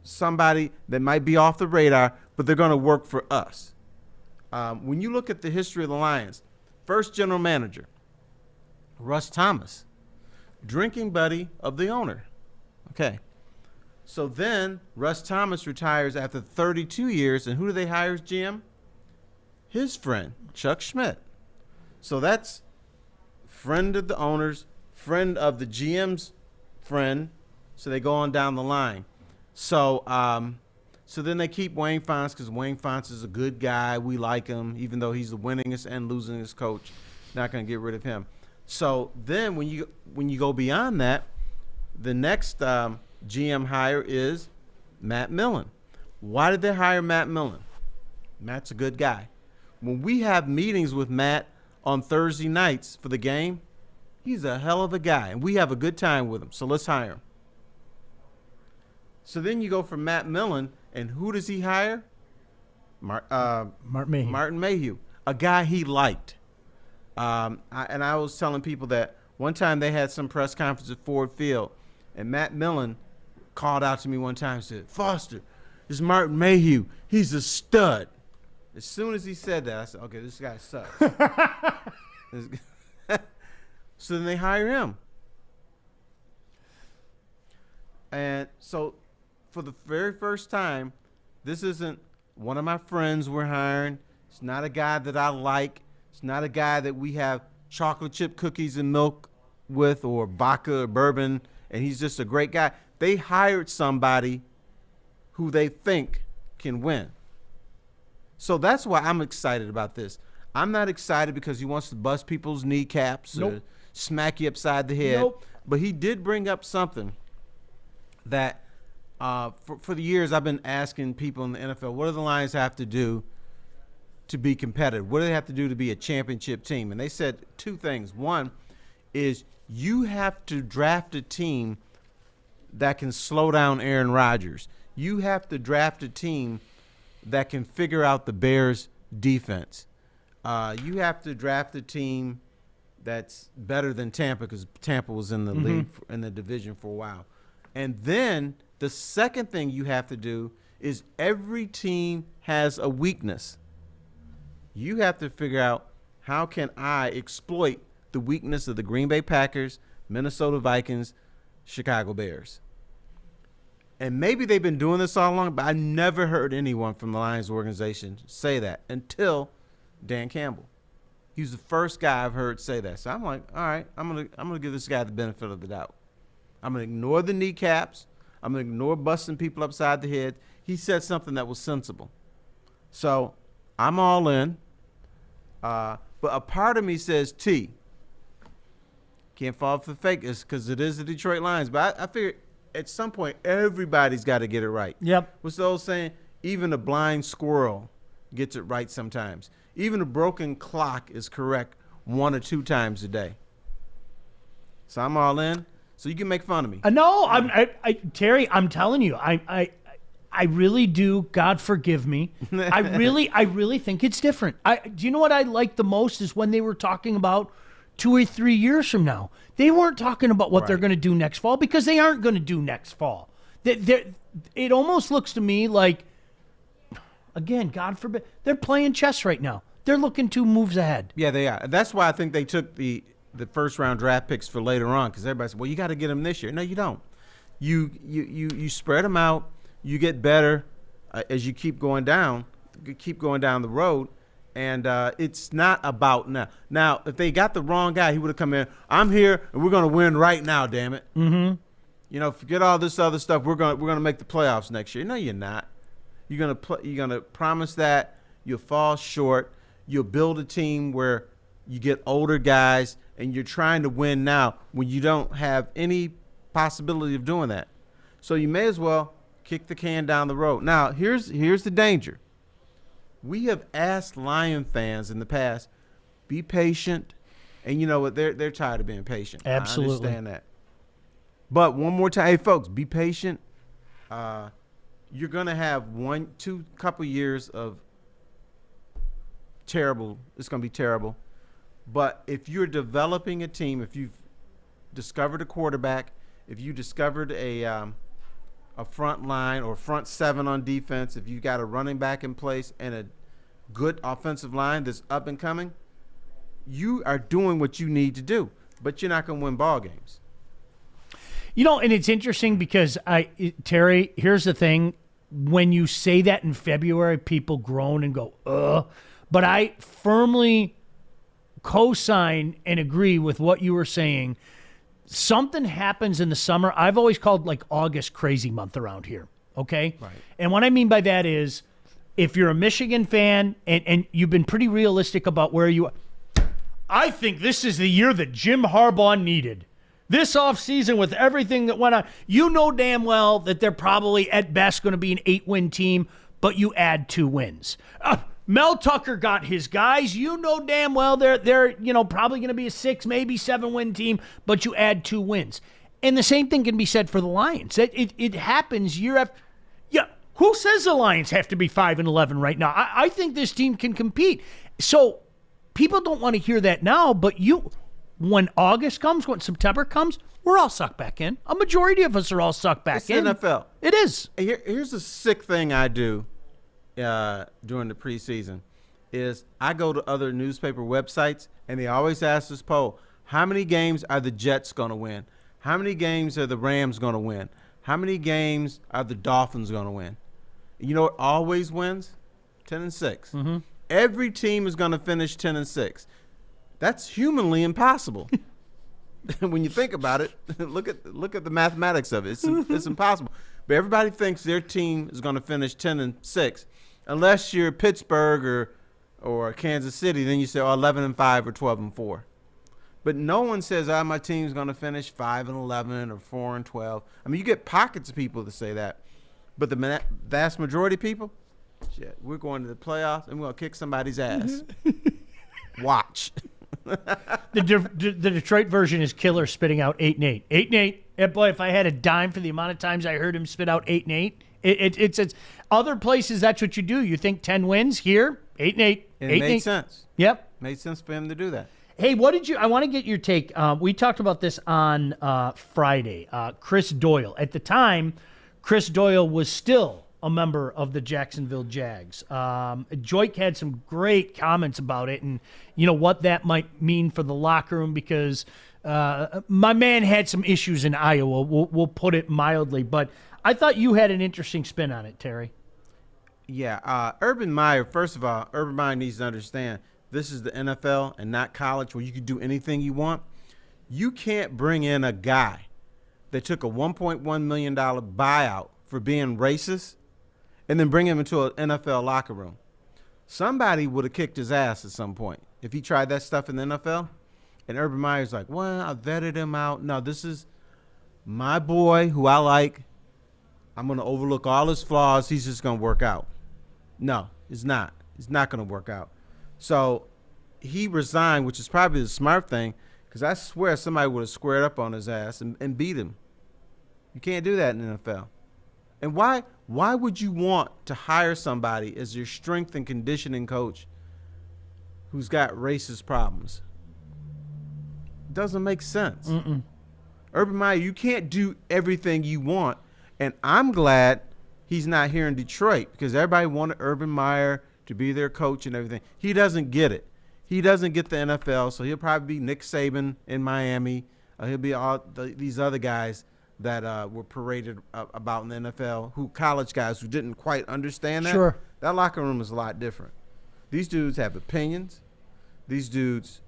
somebody that might be off the radar, but they're going to work for us. When you look at the history of the Lions, first general manager, Russ Thomas, drinking buddy of the owner. Okay. So then Russ Thomas retires after 32 years, and who do they hire as GM? His friend, Chuck Schmidt. So that's friend of the owner's, friend of the GM's friend. So they go on down the line. So then they keep Wayne Fontes because Wayne Fontes is a good guy. We like him, even though he's the winningest and losingest coach. Not going to get rid of him. So then when you go beyond that, the next GM hire is Matt Millen. Why did they hire Matt Millen? Matt's a good guy. When we have meetings with Matt on Thursday nights for the game, he's a hell of a guy, and we have a good time with him. So let's hire him. So then you go from Matt Millen, and who does he hire? Martin Mayhew. Martin Mayhew, a guy he liked. And I was telling people that one time they had some press conference at Ford Field, and Matt Millen called out to me one time and said, Foster, this is Martin Mayhew. He's a stud. As soon as he said that, I said, okay, this guy sucks. So then they hire him. And so for the very first time, this isn't one of my friends we're hiring. It's not a guy that I like. It's not a guy that we have chocolate chip cookies and milk with or vodka or bourbon, and he's just a great guy. They hired somebody who they think can win. So that's why I'm excited about this. I'm not excited because he wants to bust people's kneecaps or smack you upside the head. But he did bring up something that for the years I've been asking people in the NFL, what do the Lions have to do to be competitive? What do they have to do to be a championship team? And they said two things. One is you have to draft a team that can slow down Aaron Rodgers. You have to draft a team that can figure out the Bears' defense. You have to draft a team that's better than Tampa because Tampa was in the league, in the division for a while. And then the second thing you have to do is every team has a weakness. You have to figure out how can I exploit the weakness of the Green Bay Packers, Minnesota Vikings, Chicago Bears. And maybe they've been doing this all along, but I never heard anyone from the Lions organization say that until Dan Campbell. He was the first guy I've heard say that. So I'm like, all right, I'm gonna give this guy the benefit of the doubt. I'm gonna ignore the kneecaps. I'm gonna ignore busting people upside the head. He said something that was sensible. So I'm all in. But a part of me says, can't fall for the fake because it is the Detroit Lions. But I figure at some point everybody's got to get it right. Yep. What's the old saying? Even a blind squirrel gets it right sometimes. Even a broken clock is correct 1 or 2 times a day. So I'm all in. So you can make fun of me. No, Terry, I'm telling you, I really do. God forgive me. I really think it's different. Do you know what I like the most is when they were talking about 2 or 3 years from now. They weren't talking about what they're going to do next fall because they aren't going to do next fall. It almost looks to me like, again, God forbid, they're playing chess right now. They're looking 2 moves ahead. Yeah, they are. And that's why I think they took the first-round draft picks for later on because everybody said, well, you got to get them this year. No, you don't. You spread them out. You get better as you keep going down the road. And it's not about now. Now, if they got the wrong guy, he would have come in. I'm here, and we're going to win right now. Damn it! Mm-hmm. You know, forget all this other stuff. We're gonna make the playoffs next year. No, you're not. You're gonna promise that. You'll fall short. You'll build a team where you get older guys, and you're trying to win now when you don't have any possibility of doing that. So you may as well kick the can down the road. Now, here's the danger. We have asked Lion fans in the past, be patient, and you know what? They're tired of being patient. Absolutely. I understand that. But one more time, hey folks, be patient. You're gonna have 1-2 couple years of terrible. It's gonna be terrible. But if you're developing a team, if you've discovered a quarterback, if you discovered a front line or front 7 on defense, if you've got a running back in place and a good offensive line that's up and coming, you are doing what you need to do, but you're not going to win ball games. You know, and it's interesting because, Terry, here's the thing. When you say that in February, people groan and go, ugh. But I firmly co-sign and agree with what you were saying. Something happens in the summer. I've always called like August crazy month around here, okay? Right. And what I mean by that is if you're a Michigan fan and you've been pretty realistic about where you are, I think this is the year that Jim Harbaugh needed. This offseason with everything that went on, you know damn well that they're probably at best going to be an 8-win team, but you add 2 wins. Mel Tucker got his guys. You know damn well they're probably going to be a 6, maybe 7-win team, but you add 2 wins. And the same thing can be said for the Lions. It happens year after. Yeah, who says the Lions have to be 5-11 right now? I think this team can compete. So people don't want to hear that now, but when August comes, when September comes, we're all sucked back in. A majority of us are all sucked back in. It's NFL. It is. Here's a sick thing I do during the preseason is I go to other newspaper websites and they always ask this poll, how many games are the Jets going to win? How many games are the Rams going to win? How many games are the Dolphins going to win? You know what always wins? 10-6. Mm-hmm. Every team is going to finish 10-6. That's humanly impossible. When you think about it, look at the mathematics of it. It's impossible. But everybody thinks their team is going to finish 10-6. Unless you're Pittsburgh or Kansas City, then you say 11-5 or 12-4. But no one says, my team's going to finish 5-11 or 4-12. I mean, you get pockets of people that say that. But the vast majority of people, shit, we're going to the playoffs and we're going to kick somebody's ass. Watch. The Detroit version is Killer spitting out 8-8. 8-8. And boy, if I had a dime for the amount of times I heard him spit out 8-8, it's other places. That's what you do. You think 10 wins here, 8-8. It made sense. Yep, made sense for him to do that. Hey, I want to get your take. We talked about this on Friday. Chris Doyle. At the time, Chris Doyle was still a member of the Jacksonville Jags. Joik had some great comments about it and, what that might mean for the locker room because my man had some issues in Iowa. We'll put it mildly. But I thought you had an interesting spin on it, Terry. Yeah. Urban Meyer, first of all, Urban Meyer needs to understand this is the NFL and not college where you can do anything you want. You can't bring in a guy that took a $1.1 million buyout for being racist and then bring him into an NFL locker room. somebody would have kicked his ass at some point if he tried that stuff in the NFL. And Urban Meyer's like, well, I vetted him out. No, this is my boy who I like. I'm going to overlook all his flaws. He's just going to work out. No, it's not. It's not going to work out. So he resigned, which is probably the smart thing, because I swear somebody would have squared up on his ass and beat him. You can't do that in the NFL. And why would you want to hire somebody as your strength and conditioning coach who's got racist problems? It doesn't make sense. Urban Meyer, you can't do everything you want. And I'm glad he's not here in Detroit because everybody wanted Urban Meyer to be their coach and everything. He doesn't get it. He doesn't get the NFL, so he'll probably be Nick Saban in Miami. He'll be all these other guys that were paraded about in the NFL, college guys who didn't quite understand that. Sure. That locker room is a lot different. These dudes have opinions. These dudes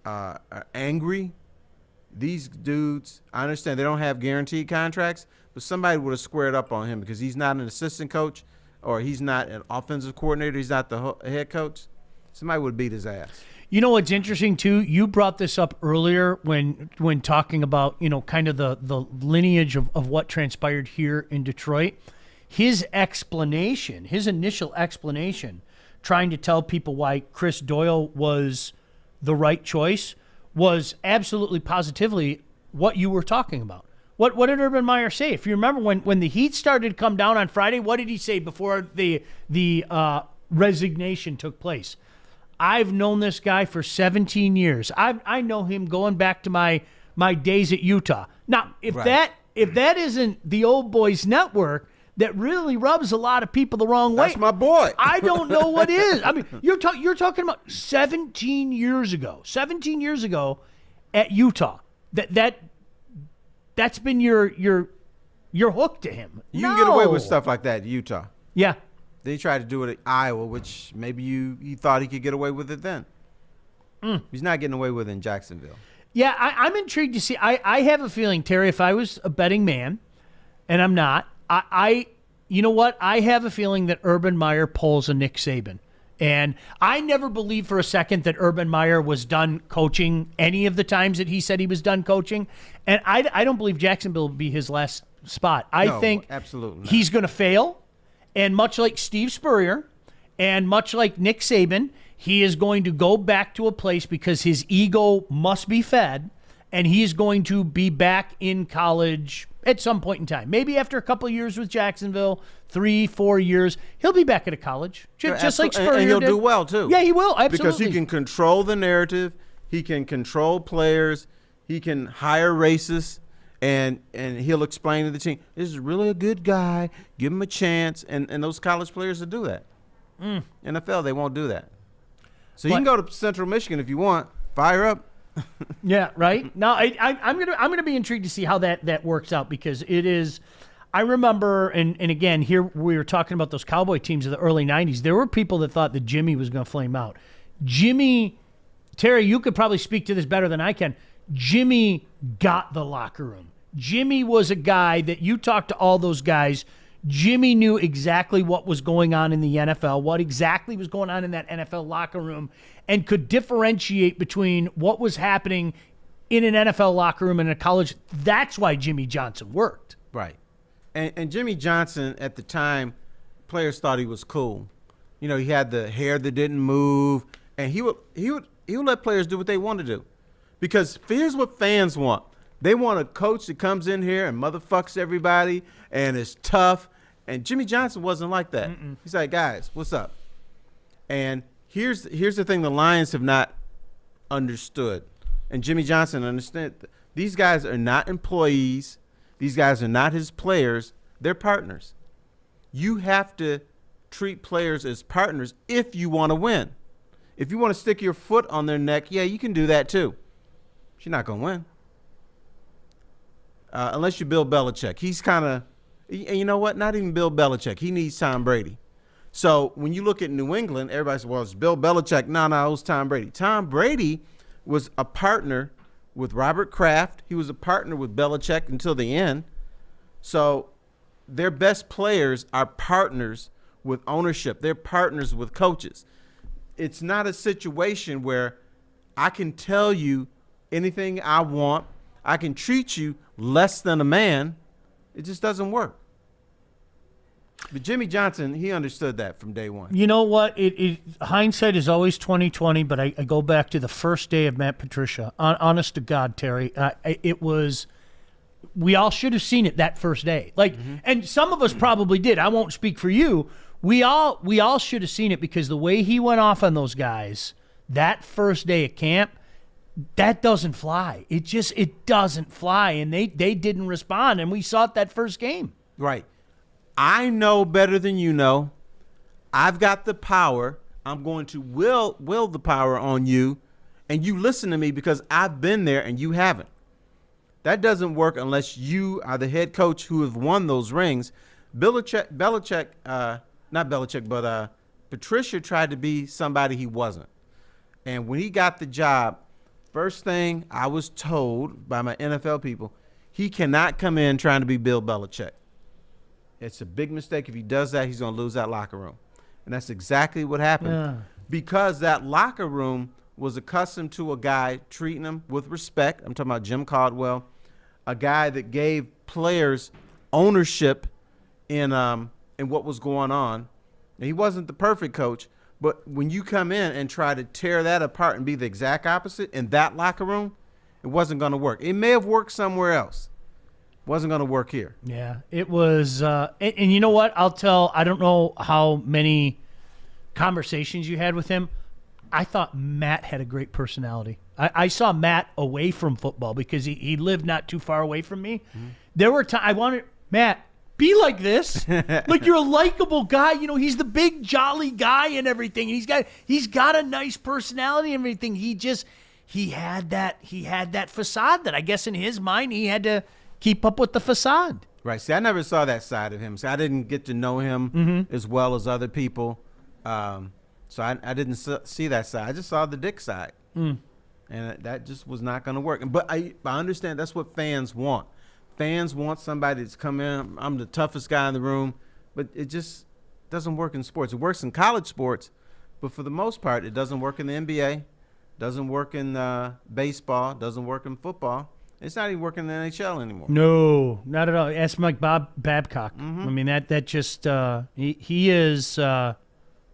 are angry. These dudes, I understand they don't have guaranteed contracts, but somebody would have squared up on him because he's not an assistant coach or he's not an offensive coordinator. He's not the head coach. Somebody would beat his ass. You know what's interesting, too? You brought this up earlier when talking about, kind of the lineage of what transpired here in Detroit. His initial explanation, trying to tell people why Chris Doyle was the right choice, was absolutely positively what you were talking about. What did Urban Meyer say? If you remember when the heat started to come down on Friday, what did he say before the resignation took place? I've known this guy for 17 years. I know him going back to my days at Utah. Now, if that isn't the old boys network that really rubs a lot of people the wrong way. That's my boy. I don't know what is. I mean, you're talking about 17 years ago. 17 years ago at Utah. That's been your hook to him. You can get away with stuff like that at Utah. Yeah. Then he tried to do it at Iowa, which maybe you thought he could get away with it then. He's not getting away with it in Jacksonville. Yeah, I'm intrigued to see. I have a feeling, Terry, if I was a betting man, and I'm not, you know what? I have a feeling that Urban Meyer pulls a Nick Saban. And I never believed for a second that Urban Meyer was done coaching any of the times that he said he was done coaching. And I don't believe Jacksonville will be his last spot. I think absolutely not. He's going to fail. And much like Steve Spurrier and much like Nick Saban, he is going to go back to a place because his ego must be fed, and he is going to be back in college at some point in time. Maybe after a couple of years with Jacksonville, 3-4 years, he'll be back at a college, just like Spurrier and he'll did. do well, too. Yeah, he will, absolutely. Because he can control the narrative. He can control players. He can hire racists. And he'll explain to the team, this is really a good guy. Give him a chance. And those college players will do that. NFL, they won't do that. So you can go to Central Michigan if you want. Fire up. Yeah, right. Now I'm gonna be intrigued to see how that works out because it is. I remember, and again, here we were talking about those Cowboy teams of the early '90s. There were people that thought that Jimmy was going to flame out. Terry, you could probably speak to this better than I can. Jimmy got the locker room. Jimmy was a guy that you talked to all those guys. Jimmy knew exactly what was going on in the NFL, what exactly was going on in that NFL locker room, and could differentiate between what was happening in an NFL locker room and a college. That's why Jimmy Johnson worked. Right. And Jimmy Johnson, at the time, players thought he was cool. He had the hair that didn't move, and he would let players do what they wanted to do. Because here's what fans want. They want a coach that comes in here and motherfucks everybody and is tough. And Jimmy Johnson wasn't like that. He's like, guys, what's up? And here's the thing the Lions have not understood. And Jimmy Johnson understood. These guys are not employees. These guys are not his players. They're partners. You have to treat players as partners if you want to win. If you want to stick your foot on their neck, yeah, you can do that too. But you're not going to win. Unless you're Bill Belichick. He's kind of, and you know what? Not even Bill Belichick. He needs Tom Brady. So when you look at New England, everybody says, well, it's Bill Belichick. No, it was Tom Brady. Tom Brady was a partner with Robert Kraft. He was a partner with Belichick until the end. So their best players are partners with ownership. They're partners with coaches. It's not a situation where I can tell you anything I want. I can treat you less than a man. It just doesn't work. But Jimmy Johnson, he understood that from day one. You know what? Hindsight is always 20/20. But I go back to the first day of Matt Patricia. Honest to God, Terry, it was. We all should have seen it that first day. And some of us probably did. I won't speak for you. We all should have seen it because the way he went off on those guys that first day at camp, that doesn't fly. It doesn't fly, and they didn't respond, and we saw it that first game. Right. I know better than you know. I've got the power. I'm going to will the power on you, and you listen to me because I've been there and you haven't. That doesn't work unless you are the head coach who have won those rings. Patricia tried to be somebody he wasn't. And when he got the job, first thing I was told by my NFL people, he cannot come in trying to be Bill Belichick. It's a big mistake. If he does that, he's going to lose that locker room. And that's exactly what happened. Yeah. Because that locker room was accustomed to a guy treating him with respect. I'm talking about Jim Caldwell, a guy that gave players ownership in what was going on. Now, he wasn't the perfect coach, but when you come in and try to tear that apart and be the exact opposite in that locker room, it wasn't going to work. It may have worked somewhere else. Wasn't going to work here. Yeah, it was. And you know what? I don't know how many conversations you had with him. I thought Matt had a great personality. I saw Matt away from football because he lived not too far away from me. Mm-hmm. There were times I wanted, Matt, be like this. Like you're a likable guy. You know, he's the big jolly guy and everything. He's got a nice personality and everything. He had that facade that I guess in his mind he had to keep up with the facade. Right. See, I never saw that side of him. See, I didn't get to know him as well as other people. So I didn't see that side. I just saw the dick side. And that just was not going to work. But I understand that's what fans want. Fans want somebody that's come in, I'm the toughest guy in the room. But it just doesn't work in sports. It works in college sports, but for the most part, it doesn't work in the NBA, doesn't work in baseball, doesn't work in football. It's not even working in the NHL anymore. No, not at all. Ask Mike Babcock. I mean, that just he is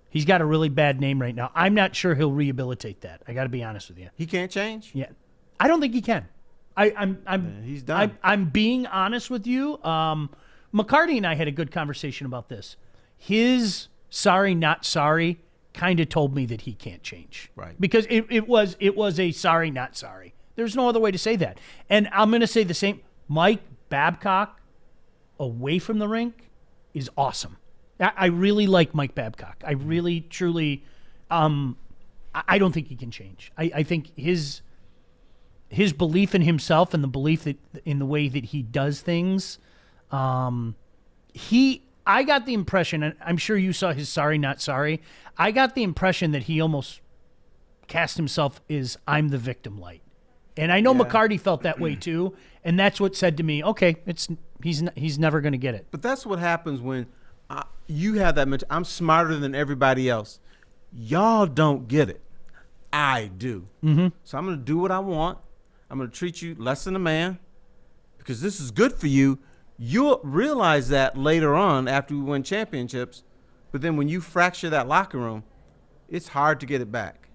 he's got a really bad name right now. I'm not sure he'll rehabilitate that. I got to be honest with you. He can't change? Yeah, I don't think he can. He's done. I'm being honest with you. McCarty and I had a good conversation about this. His sorry, not sorry kind of told me that he can't change. Right. Because it was a sorry, not sorry. There's no other way to say that. And I'm going to say the same. Mike Babcock, away from the rink, is awesome. I really like Mike Babcock. I really, truly, I don't think he can change. I think his belief in himself and the belief that in the way that he does things, I got the impression, and I'm sure you saw his sorry, not sorry. I got the impression that he almost cast himself as I'm the victim light. And I know McCarty felt that way too, and that's what said to me, okay, he's never going to get it. But that's what happens when you have that mentality. I'm smarter than everybody else. Y'all don't get it. I do. So I'm going to do what I want. I'm going to treat you less than a man because this is good for you. You'll realize that later on after we win championships. But then when you fracture that locker room, it's hard to get it back.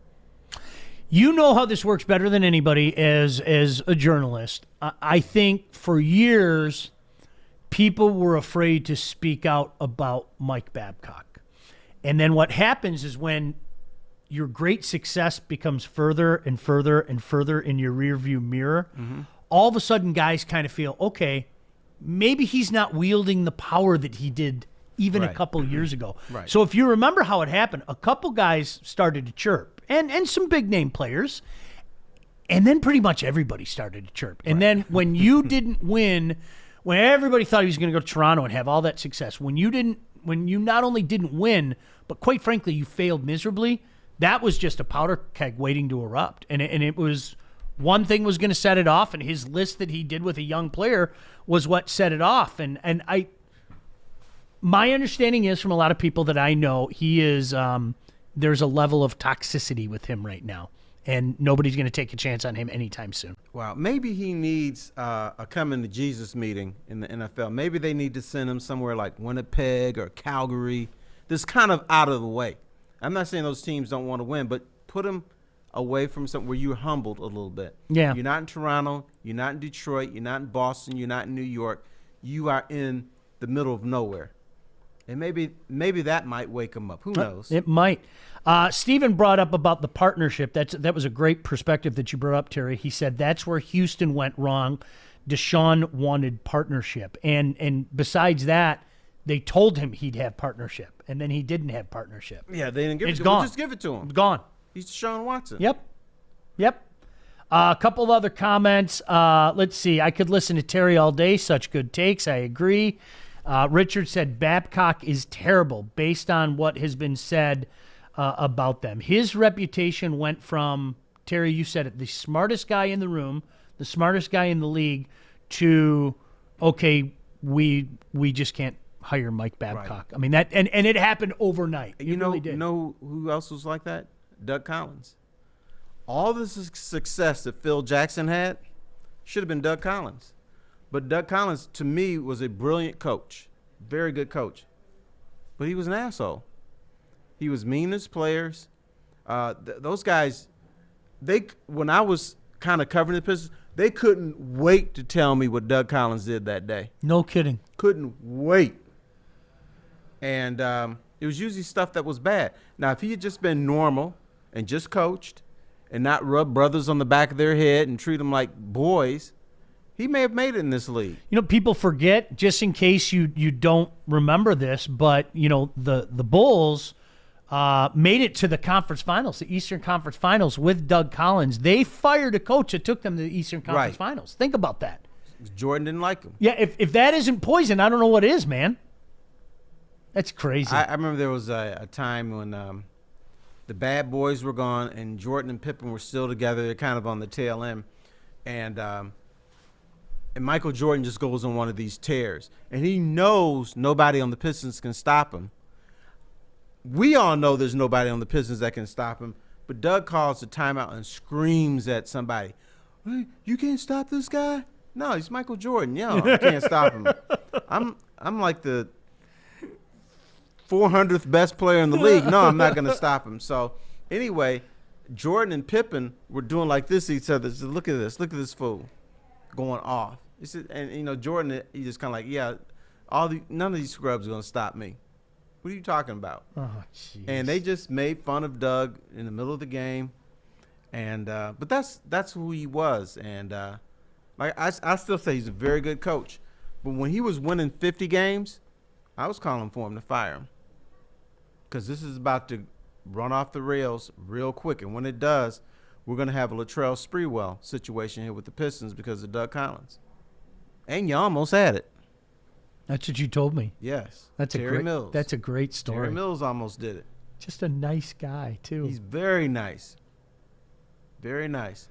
You know how this works better than anybody as a journalist. I think for years, people were afraid to speak out about Mike Babcock. And then what happens is when your great success becomes further and further and further in your rearview mirror, all of a sudden guys kind of feel, okay, maybe he's not wielding the power that he did even a couple years ago. Right. So if you remember how it happened, a couple guys started to chirp. And some big-name players, and then pretty much everybody started to chirp. And then when you didn't win, when everybody thought he was going to go to Toronto and have all that success, when you not only didn't win, but quite frankly, you failed miserably, that was just a powder keg waiting to erupt. And it was one thing was going to set it off, and his list that he did with a young player was what set it off. And My understanding is from a lot of people that I know, he is there's a level of toxicity with him right now, and nobody's going to take a chance on him anytime soon. Wow, maybe he needs a coming to Jesus meeting in the NFL. Maybe they need to send him somewhere like Winnipeg or Calgary. This kind of out of the way. I'm not saying those teams don't want to win, but put him away from something where you're humbled a little bit. Yeah. You're not in Toronto. You're not in Detroit. You're not in Boston. You're not in New York. You are in the middle of nowhere. And maybe that might wake him up. Who knows? It might. Steven brought up about the partnership. That was a great perspective that you brought up, Terry. He said that's where Houston went wrong. Deshaun wanted partnership. And besides that, they told him he'd have partnership, and then he didn't have partnership. Yeah, they didn't give it to him. Gone. Just give it to him. It's gone. He's Deshaun Watson. Yep. A couple of other comments. Let's see. I could listen to Terry all day. Such good takes. I agree. Richard said Babcock is terrible based on what has been said about them. His reputation went from, Terry, you said it, the smartest guy in the room, the smartest guy in the league, to, okay, we just can't hire Mike Babcock. Right. I mean, that and it happened overnight. You know who else was like that? Doug Collins. All the success that Phil Jackson had should have been Doug Collins. But Doug Collins, to me, was a brilliant coach, very good coach. But he was an asshole. He was mean to his players. Those guys, when I was kind of covering the Pistons, they couldn't wait to tell me what Doug Collins did that day. No kidding. Couldn't wait. And it was usually stuff that was bad. Now, if he had just been normal and just coached and not rub brothers on the back of their head and treat them like boys, he may have made it in this league. You know, people forget, just in case you don't remember this, but, you know, the Bulls made it to the conference finals, the Eastern Conference Finals with Doug Collins. They fired a coach that took them to the Eastern Conference Finals. Think about that. Jordan didn't like him. Yeah, if that isn't poison, I don't know what is, man. That's crazy. I remember there was a time when the bad boys were gone and Jordan and Pippen were still together. They're kind of on the tail end. And Michael Jordan just goes on one of these tears. And he knows nobody on the Pistons can stop him. We all know there's nobody on the Pistons that can stop him. But Doug calls the timeout and screams at somebody, "Hey, you can't stop this guy?" No, he's Michael Jordan. Yeah, I can't stop him. I'm like the 400th best player in the league. No, I'm not going to stop him. So anyway, Jordan and Pippen were doing like this to each other. So look at this fool going off. And you know, Jordan, he just kind of like, yeah, none of these scrubs are going to stop me. What are you talking about? Oh, jeez. And they just made fun of Doug in the middle of the game. And but that's who he was. And like I still say he's a very good coach. But when he was winning 50 games, I was calling for him to fire him. Because this is about to run off the rails real quick. And when it does, we're going to have a Latrell Sprewell situation here with the Pistons because of Doug Collins. And you almost had it. That's what you told me. Yes. Terry Mills. That's a great story. Terry Mills almost did it. Just a nice guy, too. He's very nice. Very nice.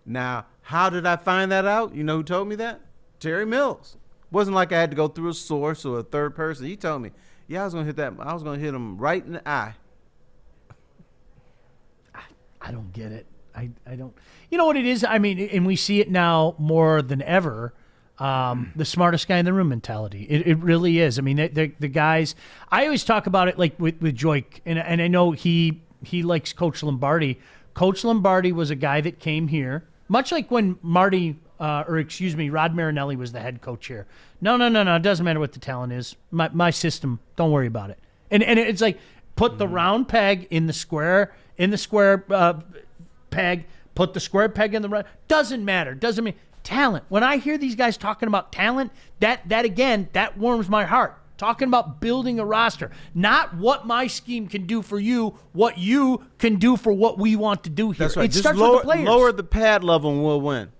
Now, how did I find that out? You know who told me that? Terry Mills. Wasn't like I had to go through a source or a third person. He told me, yeah, I was going to hit him right in the eye. I don't get it. I don't. You know what it is? I mean, and we see it now more than ever. The smartest guy in the room mentality. It really is. I mean, the guys. I always talk about it like with Joik, and I know he likes Coach Lombardi. Coach Lombardi was a guy that came here, much like when Rod Marinelli was the head coach here. No. It doesn't matter what the talent is. My system. Don't worry about it. And it's like put the round peg in the square peg. Put the square peg in the round. Doesn't matter. Doesn't mean. Talent. When I hear these guys talking about talent, that again, that warms my heart. Talking about building a roster. Not what my scheme can do for you, what you can do for what we want to do here. That's right. It Just starts with the players. Lower the pad level and we'll win.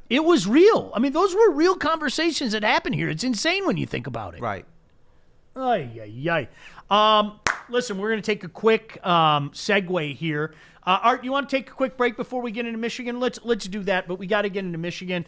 It was real. I mean, those were real conversations that happened here. It's insane when you think about it. Right. Ay. Listen, we're going to take a quick segue here. Art, you want to take a quick break before we get into Michigan? Let's do that, but we got to get into Michigan.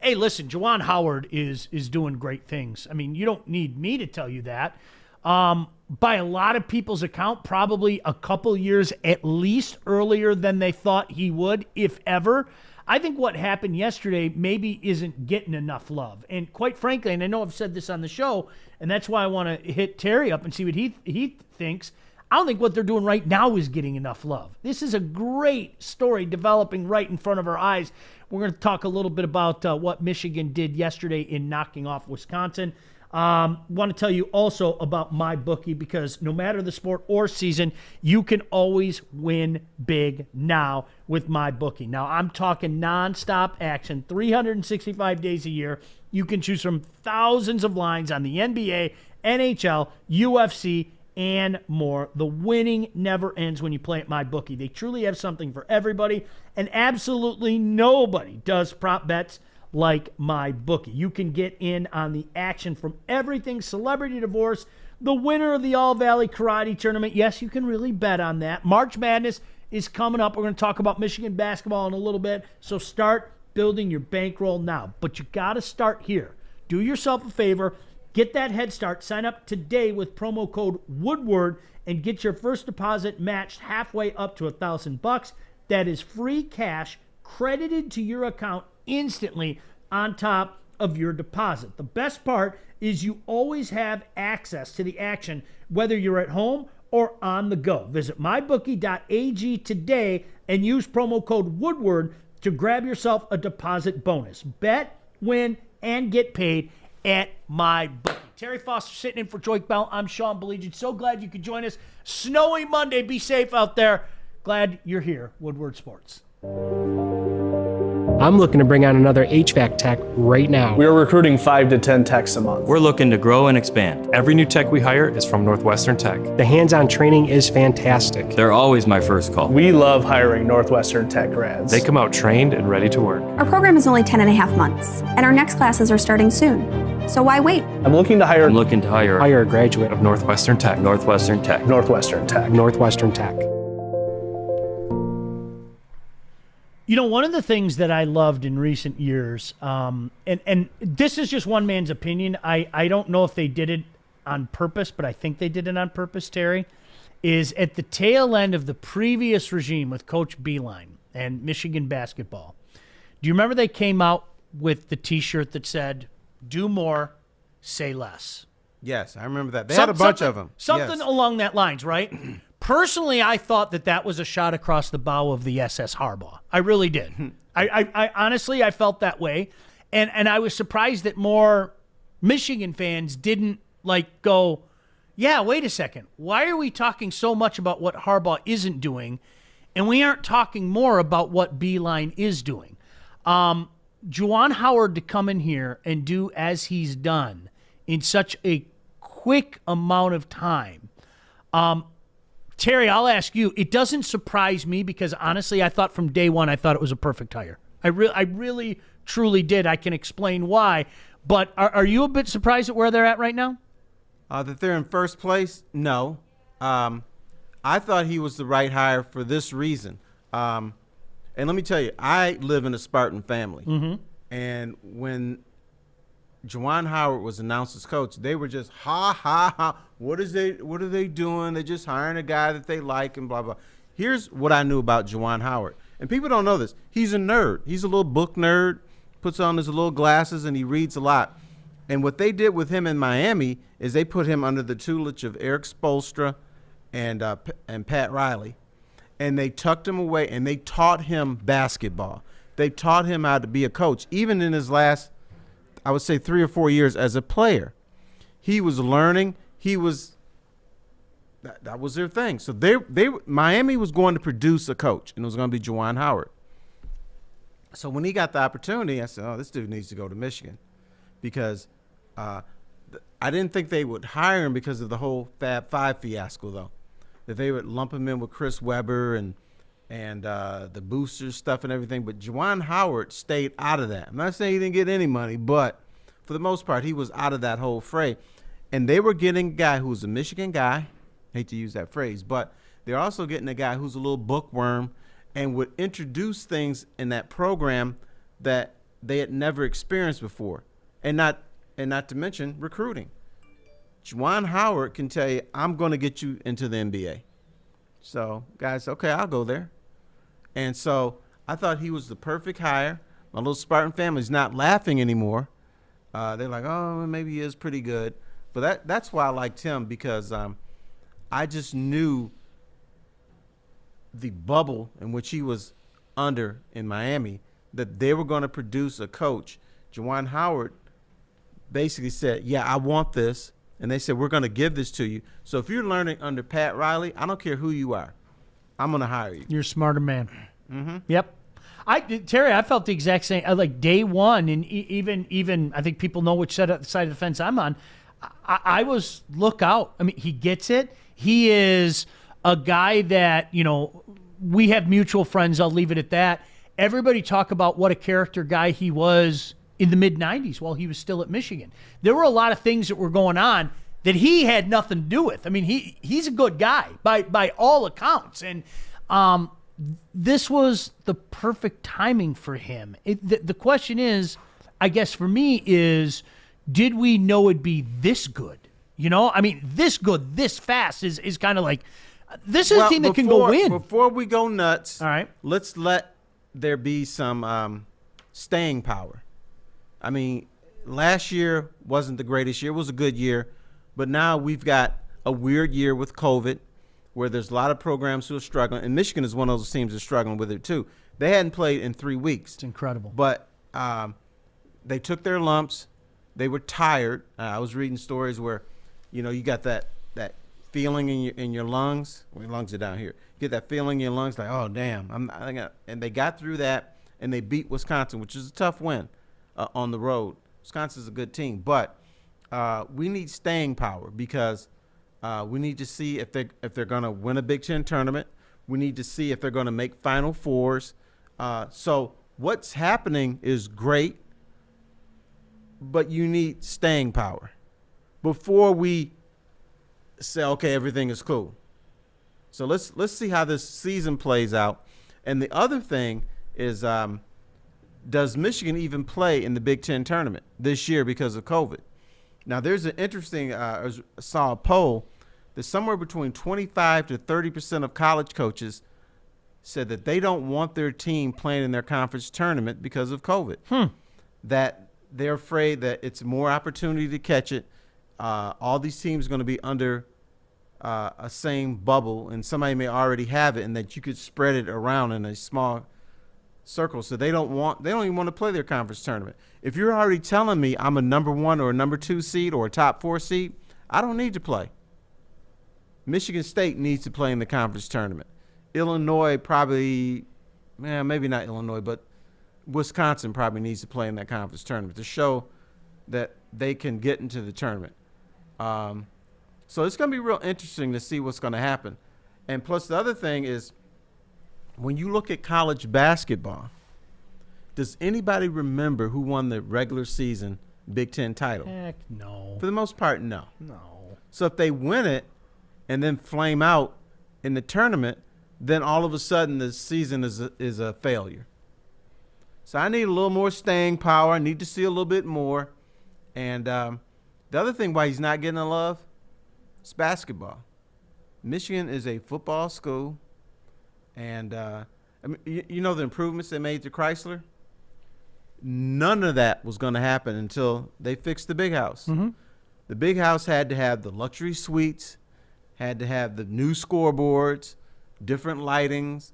Hey, listen, Juwan Howard is doing great things. I mean, you don't need me to tell you that. By a lot of people's account, probably a couple years at least earlier than they thought he would, if ever. I think what happened yesterday maybe isn't getting enough love. And quite frankly, and I know I've said this on the show, and that's why I want to hit Terry up and see what he thinks. I don't think what they're doing right now is getting enough love. This is a great story developing right in front of our eyes. We're going to talk a little bit about what Michigan did yesterday in knocking off Wisconsin. Want to tell you also about MyBookie, because no matter the sport or season, you can always win big now with MyBookie. Now, I'm talking nonstop action, 365 days a year. You can choose from thousands of lines on the NBA, NHL, UFC, and more. The winning never ends when you play at MyBookie. They truly have something for everybody, and absolutely nobody does prop bets like MyBookie. You can get in on the action from everything celebrity divorce, the winner of the All-Valley Karate Tournament. Yes, you can really bet on that. March Madness is coming up. We're going to talk about Michigan basketball in a little bit, so start building your bankroll now. But you got to start here. Do yourself a favor. Get that head start. Sign up today with promo code Woodward and get your first deposit matched halfway up to $1,000. That is free cash credited to your account instantly on top of your deposit. The best part is you always have access to the action, whether you're at home or on the go. Visit mybookie.ag today and use promo code Woodward to grab yourself a deposit bonus. Bet, win, and get paid at MyBookie. Terry Foster sitting in for Joyke Bell. I'm Sean Baligian. So glad you could join us. Snowy Monday. Be safe out there. Glad you're here. Woodward Sports. I'm looking to bring on another HVAC tech right now. We're recruiting 5 to 10 techs a month. We're looking to grow and expand. Every new tech we hire is from Northwestern Tech. The hands-on training is fantastic. They're always my first call. We love hiring Northwestern Tech grads. They come out trained and ready to work. Our program is only 10 and a half months, and our next classes are starting soon. So why wait? I'm looking to hire Hire a graduate of Northwestern Tech. Northwestern Tech. Northwestern Tech. Northwestern Tech. You know, one of the things that I loved in recent years, and this is just one man's opinion, I don't know if they did it on purpose, but I think they did it on purpose, Terry, is at the tail end of the previous regime with Coach Baligian and Michigan basketball. Do you remember they came out with the T-shirt that said, "Do more, say less"? Yes, I remember that. They had a bunch of them. Something Yes. along that lines, right? Personally, I thought that was a shot across the bow of the SS Harbaugh. I really did. I honestly, I felt that way. And I was surprised that more Michigan fans didn't go, yeah, wait a second. Why are we talking so much about what Harbaugh isn't doing, and we aren't talking more about what Baligian is doing? Juwan Howard to come in here and do as he's done in such a quick amount of time. Terry, I'll ask you. It doesn't surprise me because, honestly, I thought from day one, I thought it was a perfect hire. I really, truly did. I can explain why. But are you a bit surprised at where they're at right now? That they're in first place? No. I thought he was the right hire for this reason. And let me tell you, I live in a Spartan family. Mm-hmm. And when Juwan Howard was announced as coach, they were just, ha, ha, ha. What are they doing? They're just hiring a guy that they like and blah, blah. Here's what I knew about Juwan Howard. And people don't know this. He's a nerd. He's a little book nerd, puts on his little glasses, and he reads a lot. And what they did with him in Miami is they put him under the tutelage of Eric Spoelstra and Pat Riley. And they tucked him away, and they taught him basketball. They taught him how to be a coach, even in his last, I would say, 3 or 4 years as a player. He was learning. That was their thing. So Miami was going to produce a coach, and it was going to be Juwan Howard. So when he got the opportunity, I said, oh, this dude needs to go to Michigan, because I didn't think they would hire him because of the whole Fab Five fiasco, though, that they would lump him in with Chris Webber and the boosters stuff and everything. But Juwan Howard stayed out of that. I'm not saying he didn't get any money, but for the most part, he was out of that whole fray. And they were getting a guy who was a Michigan guy. Hate to use that phrase, but they're also getting a guy who's a little bookworm and would introduce things in that program that they had never experienced before, and not to mention recruiting. Juwan Howard can tell you, I'm going to get you into the NBA. So guys, okay, I'll go there. And so I thought he was the perfect hire. My little Spartan family's not laughing anymore. They're like, oh, maybe he is pretty good. But that's why I liked him, because I just knew the bubble in which he was under in Miami, that they were going to produce a coach. Juwan Howard basically said, yeah, I want this. And they said, we're going to give this to you. So if you're learning under Pat Riley, I don't care who you are, I'm going to hire you. You're a smarter man. Mm-hmm. Yep. Terry, I felt the exact same. Like day one, and even I think people know which side of the fence I'm on. I was look out. I mean, he gets it. He is a guy that, we have mutual friends. I'll leave it at that. Everybody talk about what a character guy he was in the mid-'90s while he was still at Michigan. There were a lot of things that were going on that he had nothing to do with. I mean, he's a good guy by all accounts. And this was the perfect timing for him. The question is, I guess for me, is did we know it'd be this good? I mean, this good, this fast is kind of like, this is a team that can go win. Before we go nuts, all right, let's let there be some staying power. I mean, last year wasn't the greatest year. It was a good year. But now we've got a weird year with COVID, where there's a lot of programs who are struggling. And Michigan is one of those teams that's struggling with it, too. They hadn't played in 3 weeks. It's incredible. But they took their lumps. They were tired. I was reading stories where, you got that feeling in your lungs. Well, your lungs are down here. You get that feeling in your lungs like, oh, damn. And they got through that, and they beat Wisconsin, which is a tough win on the road. Wisconsin's a good team. But we need staying power, because we need to see if they're going to win a Big Ten tournament. We need to see if they're going to make Final Fours. So what's happening is great, but you need staying power before we say, okay, everything is cool. So let's see how this season plays out. And the other thing is, does Michigan even play in the Big Ten tournament this year because of COVID? Now, there's an interesting, I saw a poll that somewhere between 25 to 30% of college coaches said that they don't want their team playing in their conference tournament because of COVID. That they're afraid that it's more opportunity to catch it. All these teams are going to be under a same bubble, and somebody may already have it, and that you could spread it around in a small circle. So they don't even want to play their conference tournament. If you're already telling me I'm a number 1 or a number 2 seed or a top 4 seed, I don't need to play. Michigan State needs to play in the conference tournament. Illinois probably, maybe not Illinois, but Wisconsin probably needs to play in that conference tournament to show that they can get into the tournament. So it's going to be real interesting to see what's going to happen. And plus the other thing is, when you look at college basketball, does anybody remember who won the regular season Big Ten title? Heck no. For the most part, no. No. So if they win it and then flame out in the tournament, then all of a sudden the season is a failure. So I need a little more staying power. I need to see a little bit more. And the other thing why he's not getting the love is basketball. Michigan is a football school. And, I mean, you know the improvements they made to Chrysler? None of that was going to happen until they fixed the big house. Mm-hmm. The big house had to have the luxury suites, had to have the new scoreboards, different lightings,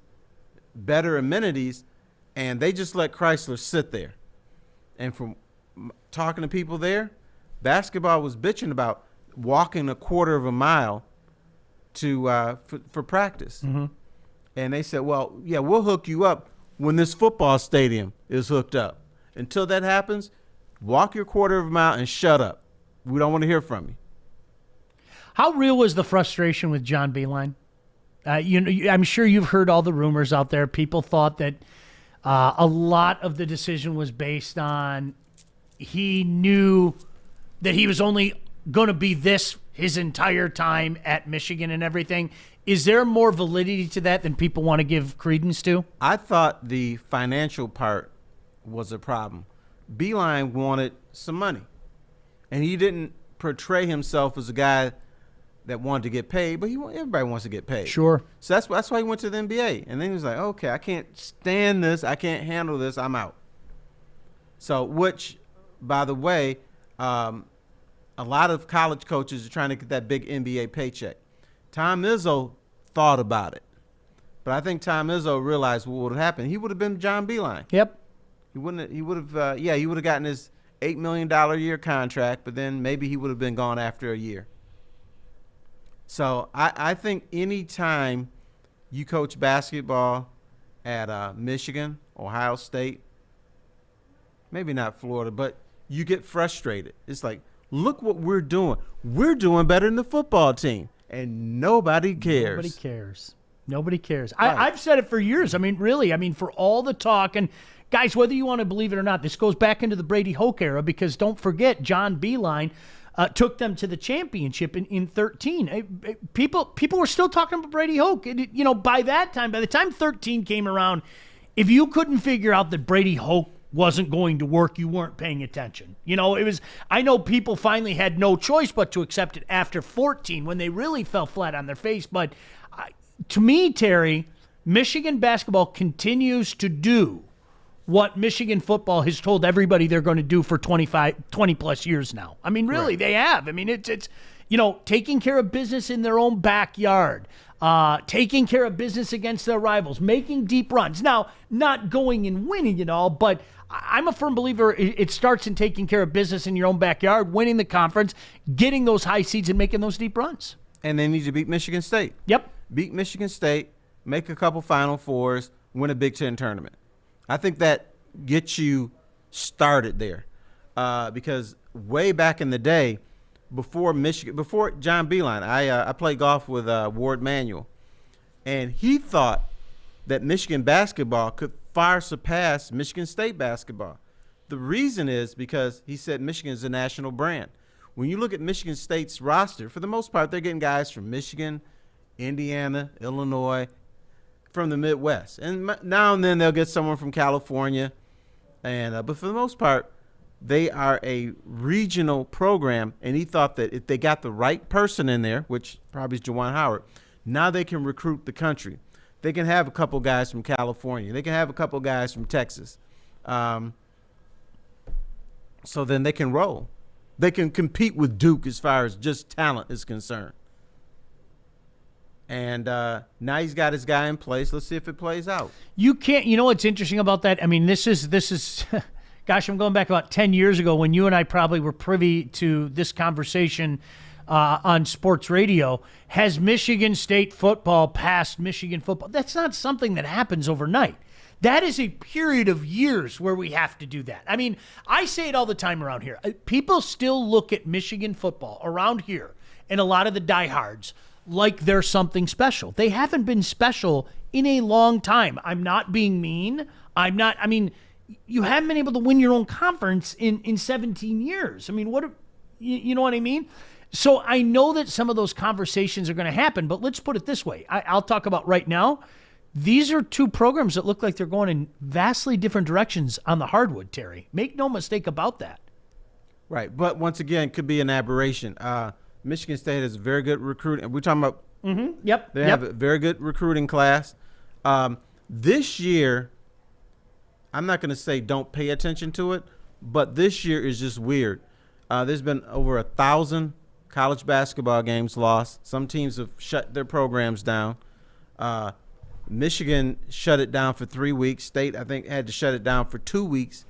better amenities, and they just let Chrysler sit there. And from talking to people there, basketball was bitching about walking a quarter of a mile to for practice. Mm-hmm. And they said, well, yeah, we'll hook you up when this football stadium is hooked up. Until that happens, walk your quarter of a mile and shut up. We don't want to hear from you. How real was the frustration with John Beilein? I'm sure you've heard all the rumors out there. People thought that a lot of the decision was based on he knew that he was only going to be this his entire time at Michigan and everything. Is there more validity to that than people want to give credence to? I thought the financial part was a problem. Beeline wanted some money, and he didn't portray himself as a guy that wanted to get paid, but everybody wants to get paid. Sure. So that's why he went to the NBA. And then he was like, okay, I can't stand this. I can't handle this. I'm out. So, which, by the way, a lot of college coaches are trying to get that big NBA paycheck. Tom Izzo thought about it. But I think Tom Izzo realized what would have happened. He would have been John Beeline. Yep. He would have gotten his $8 million a year contract, but then maybe he would have been gone after a year. So I think any time you coach basketball at Michigan, Ohio State, maybe not Florida, but you get frustrated. It's like, look what we're doing. We're doing better than the football team, and nobody cares. Nobody cares. Nobody cares. Right. I've said it for years. I mean, really, for all the talk, and guys, whether you want to believe it or not, this goes back into the Brady Hoke era, because don't forget, John Beeline took them to the championship in 13. People were still talking about Brady Hoke. By that time, by the time 13 came around, if you couldn't figure out that Brady Hoke wasn't going to work, you weren't paying attention. I know people finally had no choice but to accept it after 14 when they really fell flat on their face. But to me, Terry, Michigan basketball continues to do what Michigan football has told everybody they're going to do for 20 plus years now. Really, right. They have. It's taking care of business in their own backyard, taking care of business against their rivals, making deep runs. Now, not going and winning it all, but I'm a firm believer it starts in taking care of business in your own backyard, winning the conference, getting those high seeds, and making those deep runs. And they need to beat Michigan State. Yep. Beat Michigan State, make a couple Final Fours, win a Big Ten tournament. I think that gets you started there, because way back in the day, before John Beeline, I played golf with Ward Manuel, and he thought that Michigan basketball could far surpass Michigan State basketball. The reason is because he said Michigan is a national brand. When you look at Michigan State's roster, for the most part, they're getting guys from Michigan, Indiana, Illinois, from the Midwest, and now and then they'll get someone from California, and but for the most part, they are a regional program. And he thought that if they got the right person in there, which probably is Juwan Howard, now they can recruit the country. They can have a couple guys from California. They can have a couple guys from Texas. So then they can roll. They can compete with Duke as far as just talent is concerned. And now he's got his guy in place. Let's see if it plays out. You can't. You know what's interesting about that? This is, gosh, I'm going back about 10 years ago when you and I probably were privy to this conversation on sports radio. Has Michigan State football passed Michigan football? That's not something that happens overnight. That is a period of years where we have to do that. I say it all the time around here. People still look at Michigan football around here, and a lot of the diehards, like they're something special. They haven't been special in a long time. I'm not being mean. You haven't been able to win your own conference in 17 years. You know what I mean? So I know that some of those conversations are going to happen, but let's put it this way. I'll talk about right now. These are two programs that look like they're going in vastly different directions on the hardwood, Terry. Make no mistake about that. Right, but once again, could be an aberration. Michigan State has a very good recruiting. We're talking about Yep. They have a very good recruiting class. This year, I'm not going to say don't pay attention to it, but this year is just weird. There's been over 1,000 college basketball games lost. Some teams have shut their programs down. Michigan shut it down for 3 weeks. State, I think, had to shut it down for 2 weeks.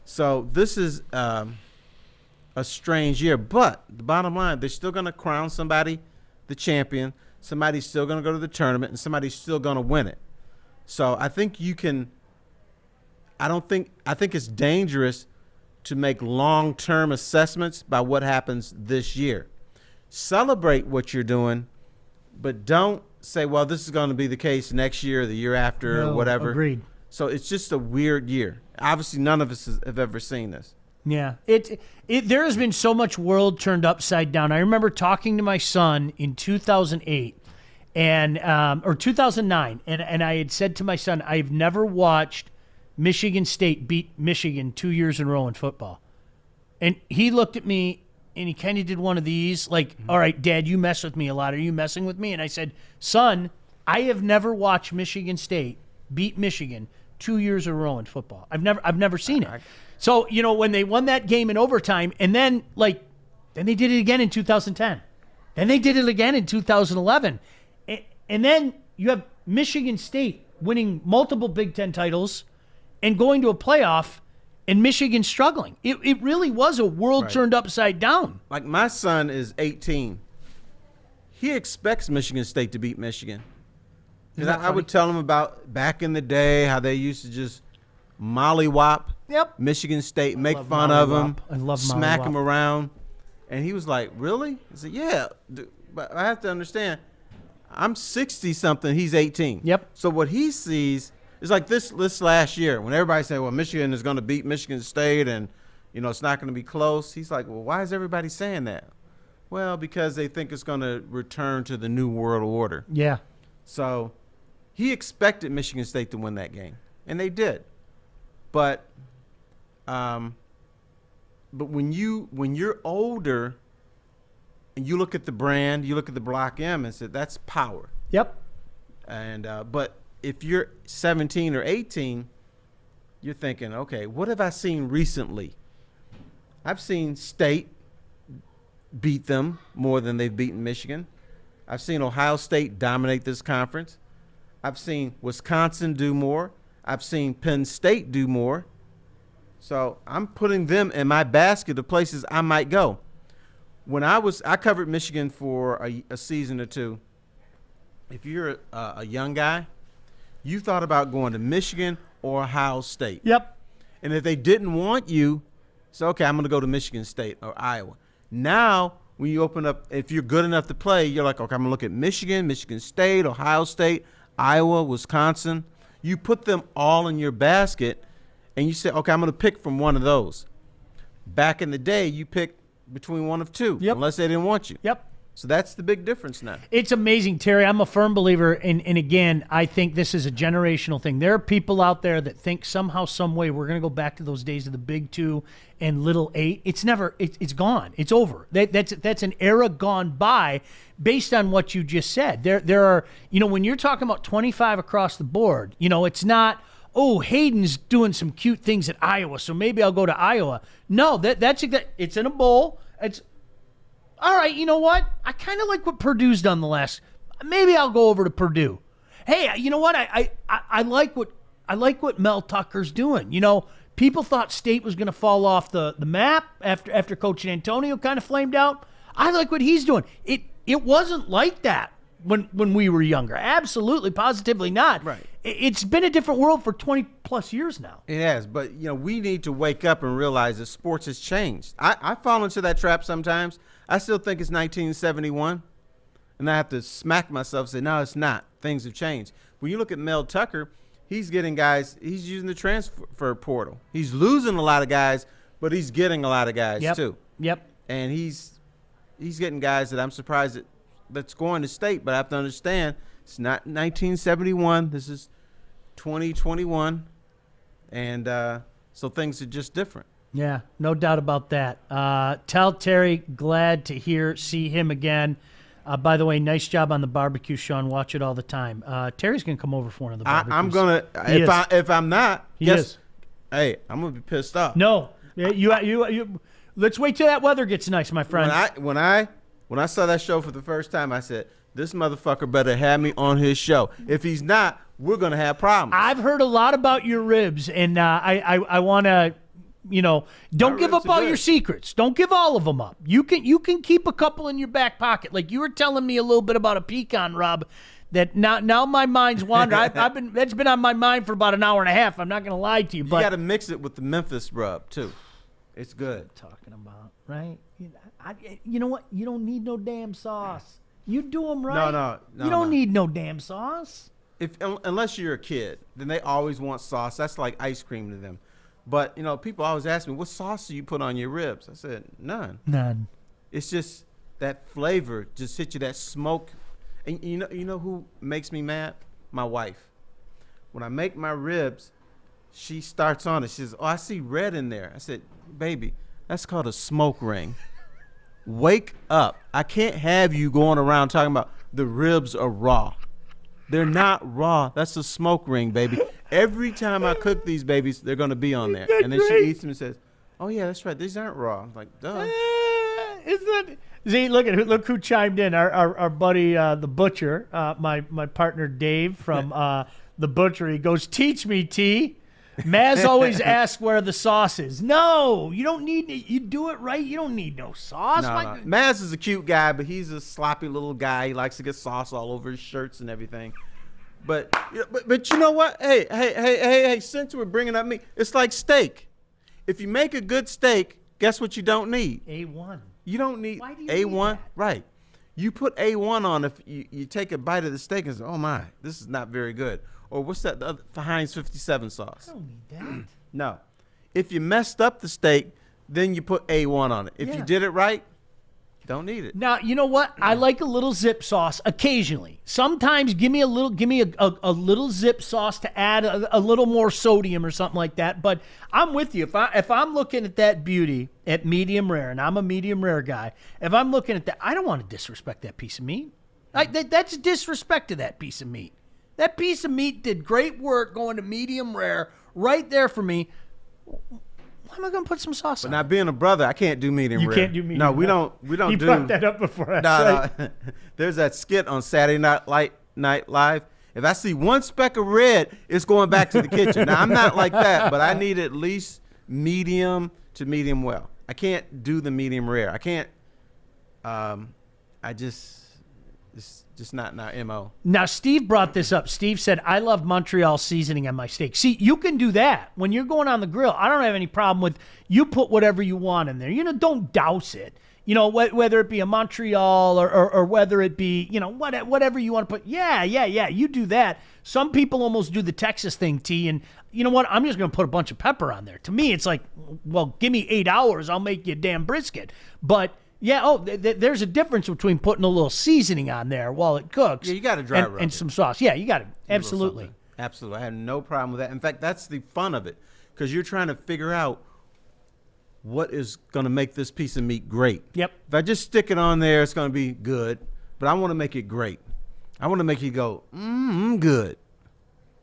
So this is a strange year. But the bottom line, they're still going to crown somebody the champion. Somebody's still going to go to the tournament, and somebody's still going to win it. So I think you can – I think it's dangerous to make long-term assessments by what happens this year. Celebrate what you're doing, but don't say, well, this is going to be the case next year or the year after or whatever. Agreed. So it's just a weird year. Obviously, none of us have ever seen this. Yeah. There has been so much world turned upside down. I remember talking to my son in 2008 or 2009, and I had said to my son, I've never watched Michigan State beat Michigan 2 years in a row in football. And he looked at me, and he kind of did one of these, like, all right, Dad, you mess with me a lot. Are you messing with me? And I said, son, I have never watched Michigan State beat Michigan 2 years in a row in football. I've never seen it. So, you know, when they won that game in overtime, and then they did it again in 2010. Then they did it again in 2011. And then you have Michigan State winning multiple Big Ten titles and going to a playoff, and Michigan struggling. It really was a world turned upside down. Like, my son is 18. He expects Michigan State to beat Michigan. Because I would tell him about back in the day how they used to just mollywop Michigan State, make fun of them, smack them around. And he was like, really? I said, yeah. But I have to understand, I'm 60-something, he's 18. Yep. So what he sees is like this last year when everybody said, well, Michigan is going to beat Michigan State and, you know, it's not going to be close. He's like, well, why is everybody saying that? Well, because they think it's going to return to the new world order. Yeah. So he expected Michigan State to win that game, and they did. But when you're older and you look at the brand, you look at the Block M and say that's power. Yep. And but if you're 17 or 18, you're thinking, okay, what have I seen recently? I've seen State beat them more than they've beaten Michigan. I've seen Ohio State dominate this conference. I've seen Wisconsin do more. I've seen Penn State do more. So I'm putting them in my basket of places I might go. When I covered Michigan for a season or two. If you're a young guy, you thought about going to Michigan or Ohio State. Yep. And if they didn't want you, so okay, I'm going to go to Michigan State or Iowa. Now, when you open up, if you're good enough to play, you're like, okay, I'm going to look at Michigan, Michigan State, Ohio State, Iowa, Wisconsin. You put them all in your basket, and you say, okay, I'm going to pick from one of those. Back in the day, you picked between one of two, unless they didn't want you. Yep. So that's the big difference now. It's amazing, Terry. I'm a firm believer, and again, I think this is a generational thing. There are people out there that think somehow, some way, we're going to go back to those days of the Big Two and Little Eight. It's never. It's gone. It's over. That's an era gone by, based on what you just said. There are, you know, when you're talking about 25 across the board, you know, it's not, oh, Hayden's doing some cute things at Iowa, so maybe I'll go to Iowa. No, that's it's in a bowl. It's all right. You know what? I kind of like what Purdue's done the last. Maybe I'll go over to Purdue. Hey, you know what? I like what Mel Tucker's doing. You know, people thought State was going to fall off the map after Coach Antonio kind of flamed out. I like what he's doing. It wasn't like that when we were younger. Absolutely, positively not. Right. It's been a different world for 20 plus years now. It has, but you know, we need to wake up and realize that sports has changed. I fall into that trap sometimes. I still think it's 1971, and I have to smack myself and say, no, it's not. Things have changed. When you look at Mel Tucker, he's getting guys. He's using the transfer portal. He's losing a lot of guys, but he's getting a lot of guys too. Yep. And he's getting guys that I'm surprised that's going to State, but I have to understand it's not 1971. This is 2021, and so things are just different. Yeah, no doubt about that. Tell Terry, glad to see him again. By the way, nice job on the barbecue, Sean. Watch it all the time. Terry's gonna come over for one of the barbecues. I'm gonna. If I'm not, yes. Hey, I'm gonna be pissed off. No, you. Let's wait till that weather gets nice, my friend. When I saw that show for the first time, I said, this motherfucker better have me on his show. If he's not, we're gonna have problems. I've heard a lot about your ribs, and I want to. You know, don't give up all your secrets. Don't give all of them up. You can keep a couple in your back pocket. Like you were telling me a little bit about a pecan, Rob, that now my mind's wandered. That's been on my mind for about an hour and a half. I'm not going to lie to you, but you got to mix it with the Memphis rub too. It's good. Talking about right. You know what? You don't need no damn sauce. You do them right. No. You don't need no damn sauce. Unless you're a kid, then they always want sauce. That's like ice cream to them. But, you know, people always ask me, what sauce do you put on your ribs? I said, none. None. It's just that flavor just hit you, that smoke. And you know who makes me mad? My wife. When I make my ribs, she starts on it. She says, "Oh, I see red in there." I said, "Baby, that's called a smoke ring. Wake up. I can't have you going around talking about the ribs are raw. They're not raw. That's a smoke ring, baby. Every time I cook these babies, they're going to be on there." And then she eats them and says, "Oh, yeah, that's right. These aren't raw." I'm like, duh. See, look who chimed in. Our buddy, the butcher, my partner Dave from the butcher. He goes, "Teach me, T." Maz always asks where the sauce is. No, you don't need it. You do it right. You don't need no sauce. No. Maz is a cute guy, but he's a sloppy little guy. He likes to get sauce all over his shirts and everything. But you know what? Hey, since we're bringing up meat, it's like steak. If you make a good steak, guess what you don't need? A1. You don't need Why do you A1. need that? Right. You put A1 on if you take a bite of the steak and say, "Oh, my, this is not very good." Or what's that? The Heinz 57 sauce. I don't need that. No. If you messed up the steak, then you put A1 on it. If you did it right, don't need it. Now, you know what? I like a little zip sauce occasionally. Sometimes give me a little zip sauce to add a little more sodium or something like that. But I'm with you. If I'm looking at that beauty at medium rare, and I'm a medium rare guy, if I'm looking at that, I don't want to disrespect that piece of meat. That's disrespect to that piece of meat. That piece of meat did great work going to medium rare right there for me. Why am I going to put some sauce on? But now, being a brother, I can't do medium rare. You can't do medium No, rare. we don't You do. brought that up before. No. There's that skit on Saturday Night Live. If I see one speck of red, it's going back to the kitchen. Now, I'm not like that, but I need at least medium to medium well. I can't do the medium rare. I can't. It's just not in our MO. Now, Steve brought this up. Steve said, "I love Montreal seasoning on my steak." See, you can do that. When you're going on the grill, I don't have any problem with you put whatever you want in there. Don't douse it. Whether it be a Montreal or whether it be, whatever you want to put. Yeah, you do that. Some people almost do the Texas thing, T, and you know what? I'm just going to put a bunch of pepper on there. To me, it's like, well, give me 8 hours. I'll make you a damn brisket. But yeah, there's a difference between putting a little seasoning on there while it cooks. Yeah, you got to dry rub and some sauce. Yeah, you got to. Absolutely. Absolutely. I have no problem with that. In fact, that's the fun of it, because you're trying to figure out what is going to make this piece of meat great. Yep. If I just stick it on there, it's going to be good, but I want to make it great. I want to make you go, good.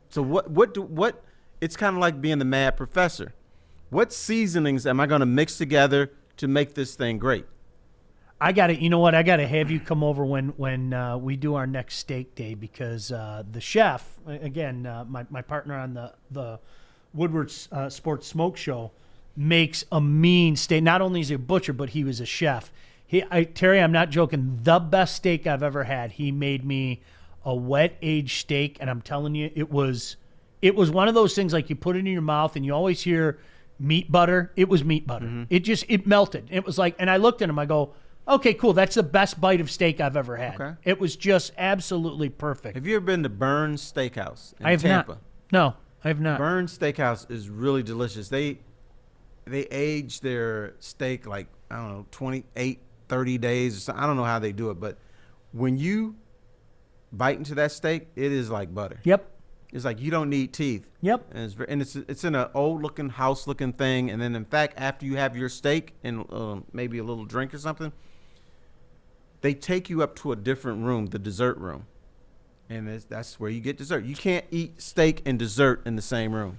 So what? It's kind of like being the mad professor. What seasonings am I going to mix together to make this thing great? I got to, you know what? I got to have you come over when we do our next steak day, because the chef, again, my partner on the Woodward Sports Smoke Show, makes a mean steak. Not only is he a butcher, but he was a chef. Terry, I'm not joking. The best steak I've ever had. He made me a wet aged steak, and I'm telling you, it was one of those things like you put it in your mouth, and you always hear meat butter. It was meat butter. Mm-hmm. It melted. It was like, and I looked at him. I go, okay, cool. That's the best bite of steak I've ever had. Okay. It was just absolutely perfect. Have you ever been to Burns Steakhouse in I have Tampa? Not. No, I have not. Burns Steakhouse is really delicious. They age their steak like, I don't know, 28, 30 days or something. I don't know how they do it, but when you bite into that steak, it is like butter. Yep. It's like you don't need teeth. Yep. And it's in an old looking house looking thing. And then in fact, after you have your steak and maybe a little drink or something, they take you up to a different room, the dessert room. And that's where you get dessert. You can't eat steak and dessert in the same room.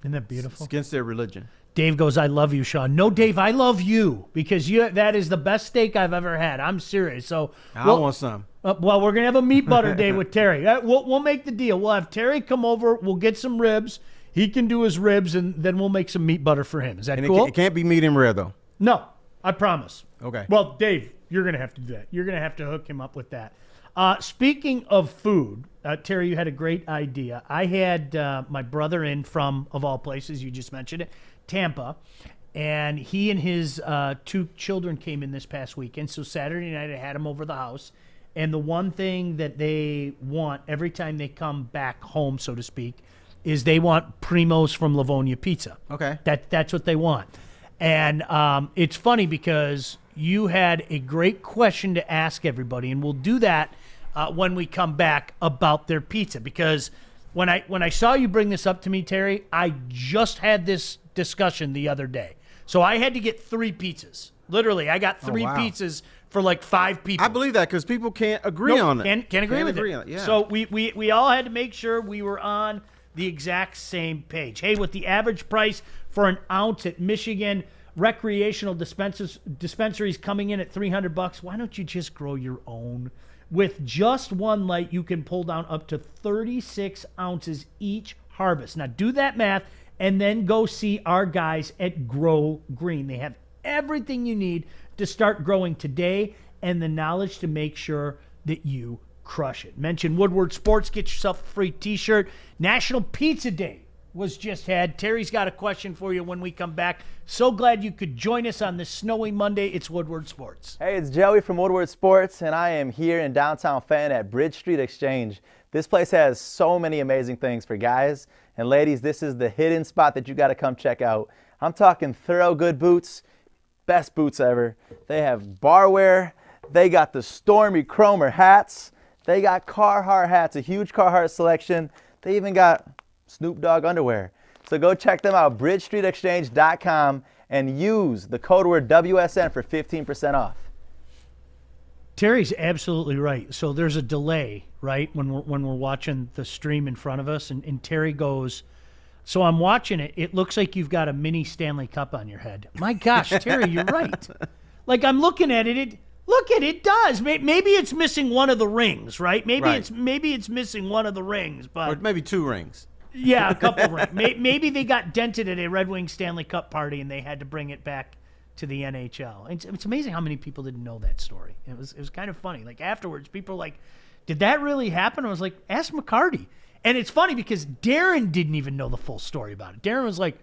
Isn't that beautiful? It's against their religion. Dave goes, "I love you, Sean." No, Dave, I love you, because that is the best steak I've ever had. I'm serious. So I want some. Well, we're gonna have a meat butter day with Terry. We'll make the deal. We'll have Terry come over. We'll get some ribs. He can do his ribs, and then we'll make some meat butter for him. Is that cool? It can't be medium rare though. No, I promise. Okay. Well, Dave, you're gonna have to do that. You're gonna have to hook him up with that. Speaking of food, Terry, you had a great idea. I had my brother in from, of all places, you just mentioned it, Tampa, and he and his 2 children came in this past weekend. So Saturday night I had him over the house, and the one thing that they want every time they come back home, so to speak, is they want Primo's from Livonia Pizza. Okay. That's what they want. And it's funny because you had a great question to ask everybody, and we'll do that when we come back about their pizza, because When I saw you bring this up to me, Terry, I just had this discussion the other day. So I had to get 3 pizzas. Literally, I got 3 pizzas for like 5 people. I believe that because people can't agree on it. Can't agree with it. On it. Yeah. So we all had to make sure we were on the exact same page. Hey, with the average price for an ounce at Michigan recreational dispensaries coming in at $300, why don't you just grow your own? With just one light, you can pull down up to 36 ounces each harvest. Now, do that math and then go see our guys at Grow Green. They have everything you need to start growing today and the knowledge to make sure that you crush it. Mention Woodward Sports, get yourself a free t-shirt. National Pizza Day was just had. Terry's got a question for you when we come back. So glad you could join us on this snowy Monday. It's Woodward Sports. Hey, it's Joey from Woodward Sports, and I am here in downtown Fenton at Bridge Street Exchange. This place has so many amazing things for guys. And ladies, this is the hidden spot that you got to come check out. I'm talking Thorogood boots, best boots ever. They have barware. They got the Stormy Cromer hats. They got Carhartt hats, a huge Carhartt selection. They even got Snoop Dogg underwear. So go check them out, bridgestreetexchange.com, and use the code word WSN for 15% off. Terry's absolutely right. So there's a delay, right, when we're watching the stream in front of us, and Terry goes, so I'm watching it. It looks like you've got a mini Stanley Cup on your head. My gosh, Terry, you're right. Like I'm looking at it. Look at it does. Maybe it's missing one of the rings, right? Maybe it's missing one of the rings, but or maybe 2 rings. Yeah, a couple rings. Maybe they got dented at a Red Wings Stanley Cup party and they had to bring it back to the NHL. It's amazing how many people didn't know that story. It was kind of funny. Like afterwards, people were like, "Did that really happen?" I was like, "Ask McCarty." And it's funny because Darren didn't even know the full story about it. Darren was like,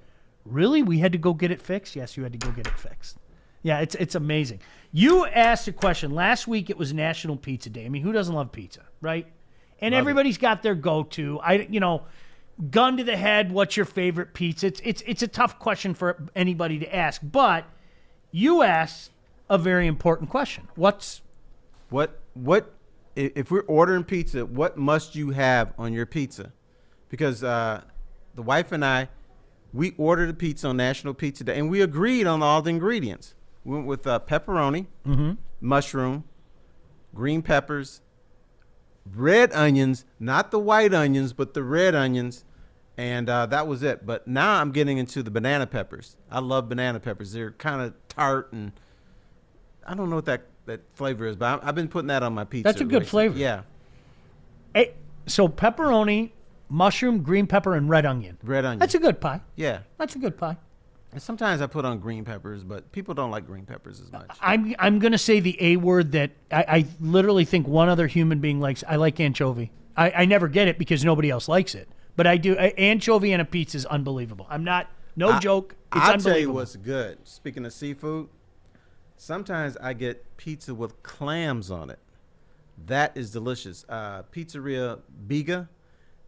"Really? We had to go get it fixed?" Yes, you had to go get it fixed. Yeah, it's amazing. You asked a question. Last week it was National Pizza Day. I mean, who doesn't love pizza, right? And everybody's got their go-to. Gun to the head, what's your favorite pizza? It's a tough question for anybody to ask, but you asked a very important question. What if we're ordering pizza, what must you have on your pizza? Because the wife and I, we ordered a pizza on National Pizza Day, and we agreed on all the ingredients. We went with pepperoni, mushroom, green peppers, red onions, not the white onions, but the red onions, and that was it. But now I'm getting into the banana peppers. I love banana peppers. They're kind of tart, and I don't know what that flavor is, but I've been putting that on my pizza. That's a good flavor. Yeah. Hey, so pepperoni, mushroom, green pepper, and red onion. Red onion. That's a good pie. Yeah. That's a good pie. And sometimes I put on green peppers, but people don't like green peppers as much. I'm going to say the A word that I literally think one other human being likes. I like anchovy. I never get it because nobody else likes it. But I do. Anchovy in a pizza is unbelievable. I'm not, no joke. It's I'll unbelievable. tell you what's good. Speaking of seafood, sometimes I get pizza with clams on it. That is delicious. Pizzeria Biga,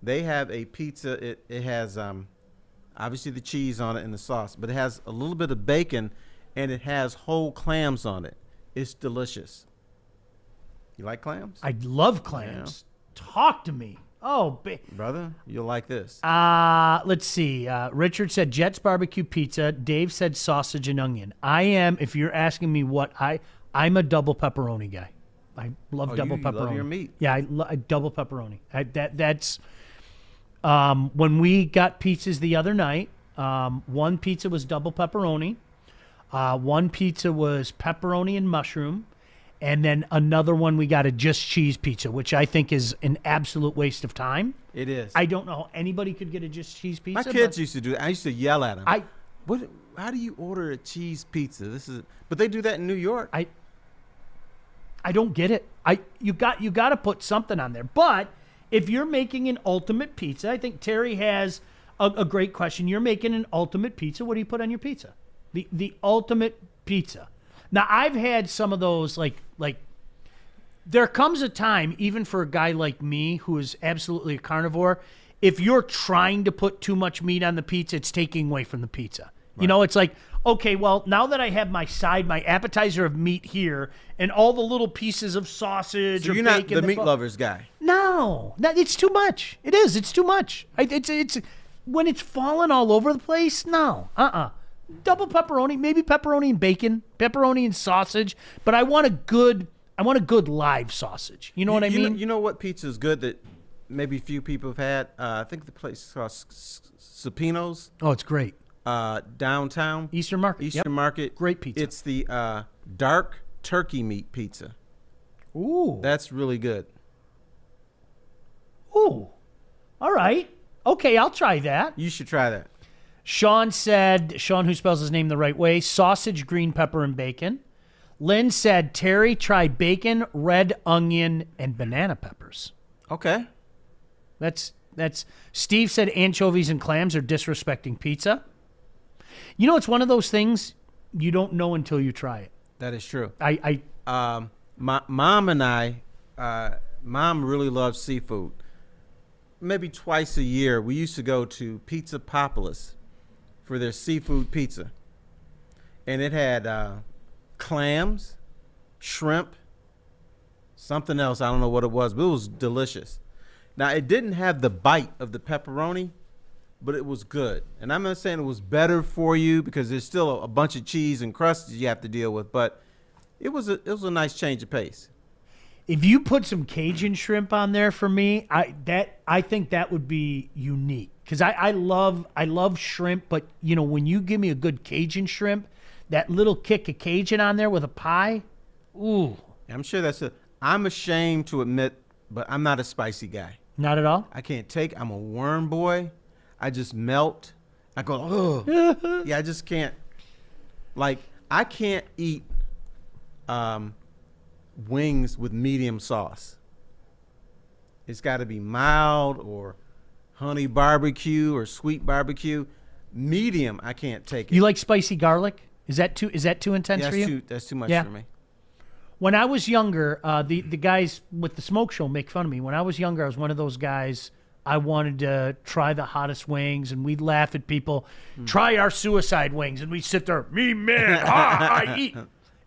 they have a pizza. It has obviously the cheese on it and the sauce, but it has a little bit of bacon, and it has whole clams on it. It's delicious. You like clams? I love clams. Yeah. Talk to me. Oh, brother, you'll like this. Let's see. Richard said Jets barbecue pizza. Dave said sausage and onion. I am, if you're asking me what I'm a double pepperoni guy. I love double pepperoni. You love your meat. Yeah, I double pepperoni. That's when we got pizzas the other night. One pizza was double pepperoni. One pizza was pepperoni and mushroom. And then another one, we got a just cheese pizza, which I think is an absolute waste of time. It is. I don't know how anybody could get a just cheese pizza. My kids used to do that. I used to yell at them. What? How do you order a cheese pizza? But they do that in New York. I don't get it. You got to put something on there. But if you're making an ultimate pizza, I think Terry has a great question. You're making an ultimate pizza. What do you put on your pizza? The ultimate pizza. Now, I've had some of those, like there comes a time, even for a guy like me who is absolutely a carnivore, if you're trying to put too much meat on the pizza, it's taking away from the pizza. Right. You know, it's like, okay, well, now that I have my appetizer of meat here and all the little pieces of sausage so or you're bacon. not the meat lovers guy. No, it's too much. It is. It's too much. It's when it's falling all over the place. No, double pepperoni, maybe pepperoni and bacon, pepperoni and sausage. But I want a good live sausage. You know what I mean? You know what pizza is good that maybe few people have had? I think the place is called Supino's. Oh, it's great. Downtown. Eastern Market. Eastern Market. Great pizza. It's the dark turkey meat pizza. Ooh. That's really good. Ooh. All right. Okay, I'll try that. You should try that. Sean, who spells his name the right way, sausage, green pepper, and bacon. Lynn said, Terry, try bacon, red onion, and banana peppers. Okay. That's Steve said anchovies and clams are disrespecting pizza. You know, it's one of those things you don't know until you try it. That is true. My mom and I, mom really loves seafood. Maybe twice a year, we used to go to Pizza Populous for their seafood pizza. And it had clams, shrimp, something else. I don't know what it was, but it was delicious. Now, it didn't have the bite of the pepperoni, but it was good. And I'm not saying it was better for you because there's still a bunch of cheese and crusts you have to deal with, but it was a nice change of pace. If you put some Cajun shrimp on there for me, I think that would be unique because I love shrimp, but you know when you give me a good Cajun shrimp, that little kick of Cajun on there with a pie, ooh. I'm sure I'm ashamed to admit, but I'm not a spicy guy. Not at all? I'm a worm boy. I just melt. I go, oh. Yeah, I just can't. Like, I can't eat wings with medium sauce. It's got to be mild or honey barbecue or sweet barbecue. Medium, I can't take it. You like spicy garlic? Is that too intense for you? That's too much for me. When I was younger, the guys with the smoke show make fun of me. When I was younger, I was one of those guys. I wanted to try the hottest wings, and we'd laugh at people. Try our suicide wings, and we'd sit there, me man, I eat.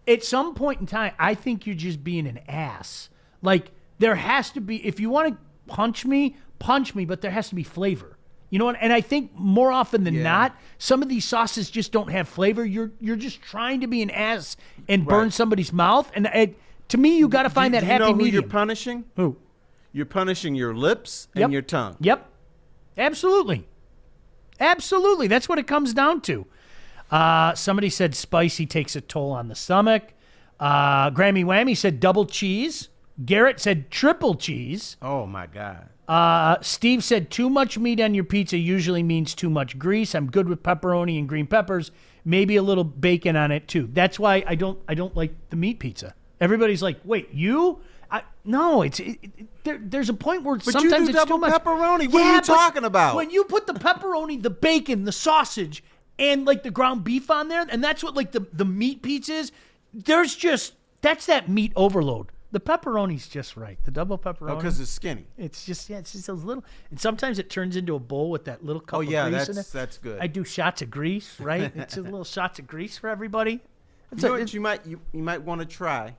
At some point in time, I think you're just being an ass. Like, there has to be, if you want to punch me, but there has to be flavor. You know what? And I think more often than not, some of these sauces just don't have flavor. You're just trying to be an ass and burn somebody's mouth. And to me, you got to find that happy medium. You know who you're punishing? Who? You're punishing your lips and your tongue. Yep. Absolutely. Absolutely. That's what it comes down to. Somebody said spicy takes a toll on the stomach. Grammy Whammy said double cheese. Garrett said triple cheese. Oh, my God. Steve said too much meat on your pizza usually means too much grease. I'm good with pepperoni and green peppers. Maybe a little bacon on it, too. That's why I don't like the meat pizza. Everybody's like, wait, you? No, there's a point where sometimes it's too much. Pepperoni. What are you talking about? When you put the pepperoni, the bacon, the sausage, and like the ground beef on there, and that's what like the meat pizza is, that's that meat overload. The pepperoni's just right. The double pepperoni. Oh, because it's skinny. It's just a little, and sometimes it turns into a bowl with that little cup of grease in it. That's good. I do shots of grease, right? It's a little shots of grease for everybody. You know what you might want to try?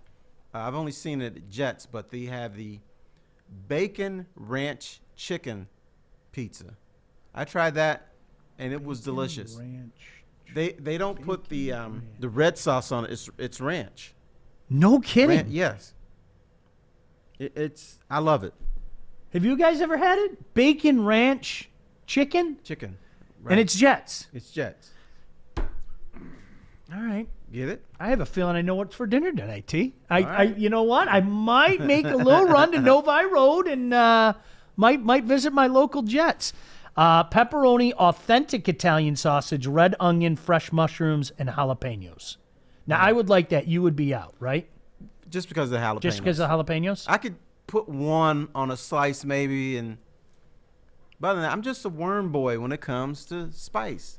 I've only seen it at Jets, but they have the bacon ranch chicken pizza. I tried that, and it was delicious. They don't put the red sauce on it. It's ranch. No kidding. Yes. I love it. Have you guys ever had it? Bacon ranch chicken? Chicken. Right. And it's Jets. It's Jets. All right. Get it? I have a feeling I know what's for dinner tonight, T. You know what? I might make a little run to Novi Road and might visit my local Jets. Pepperoni, authentic Italian sausage, red onion, fresh mushrooms, and jalapenos. Now, I would like that. You would be out, right? Just because of the jalapenos. Just because of jalapenos? I could put one on a slice maybe, but other than that, I'm just a worm boy when it comes to spice.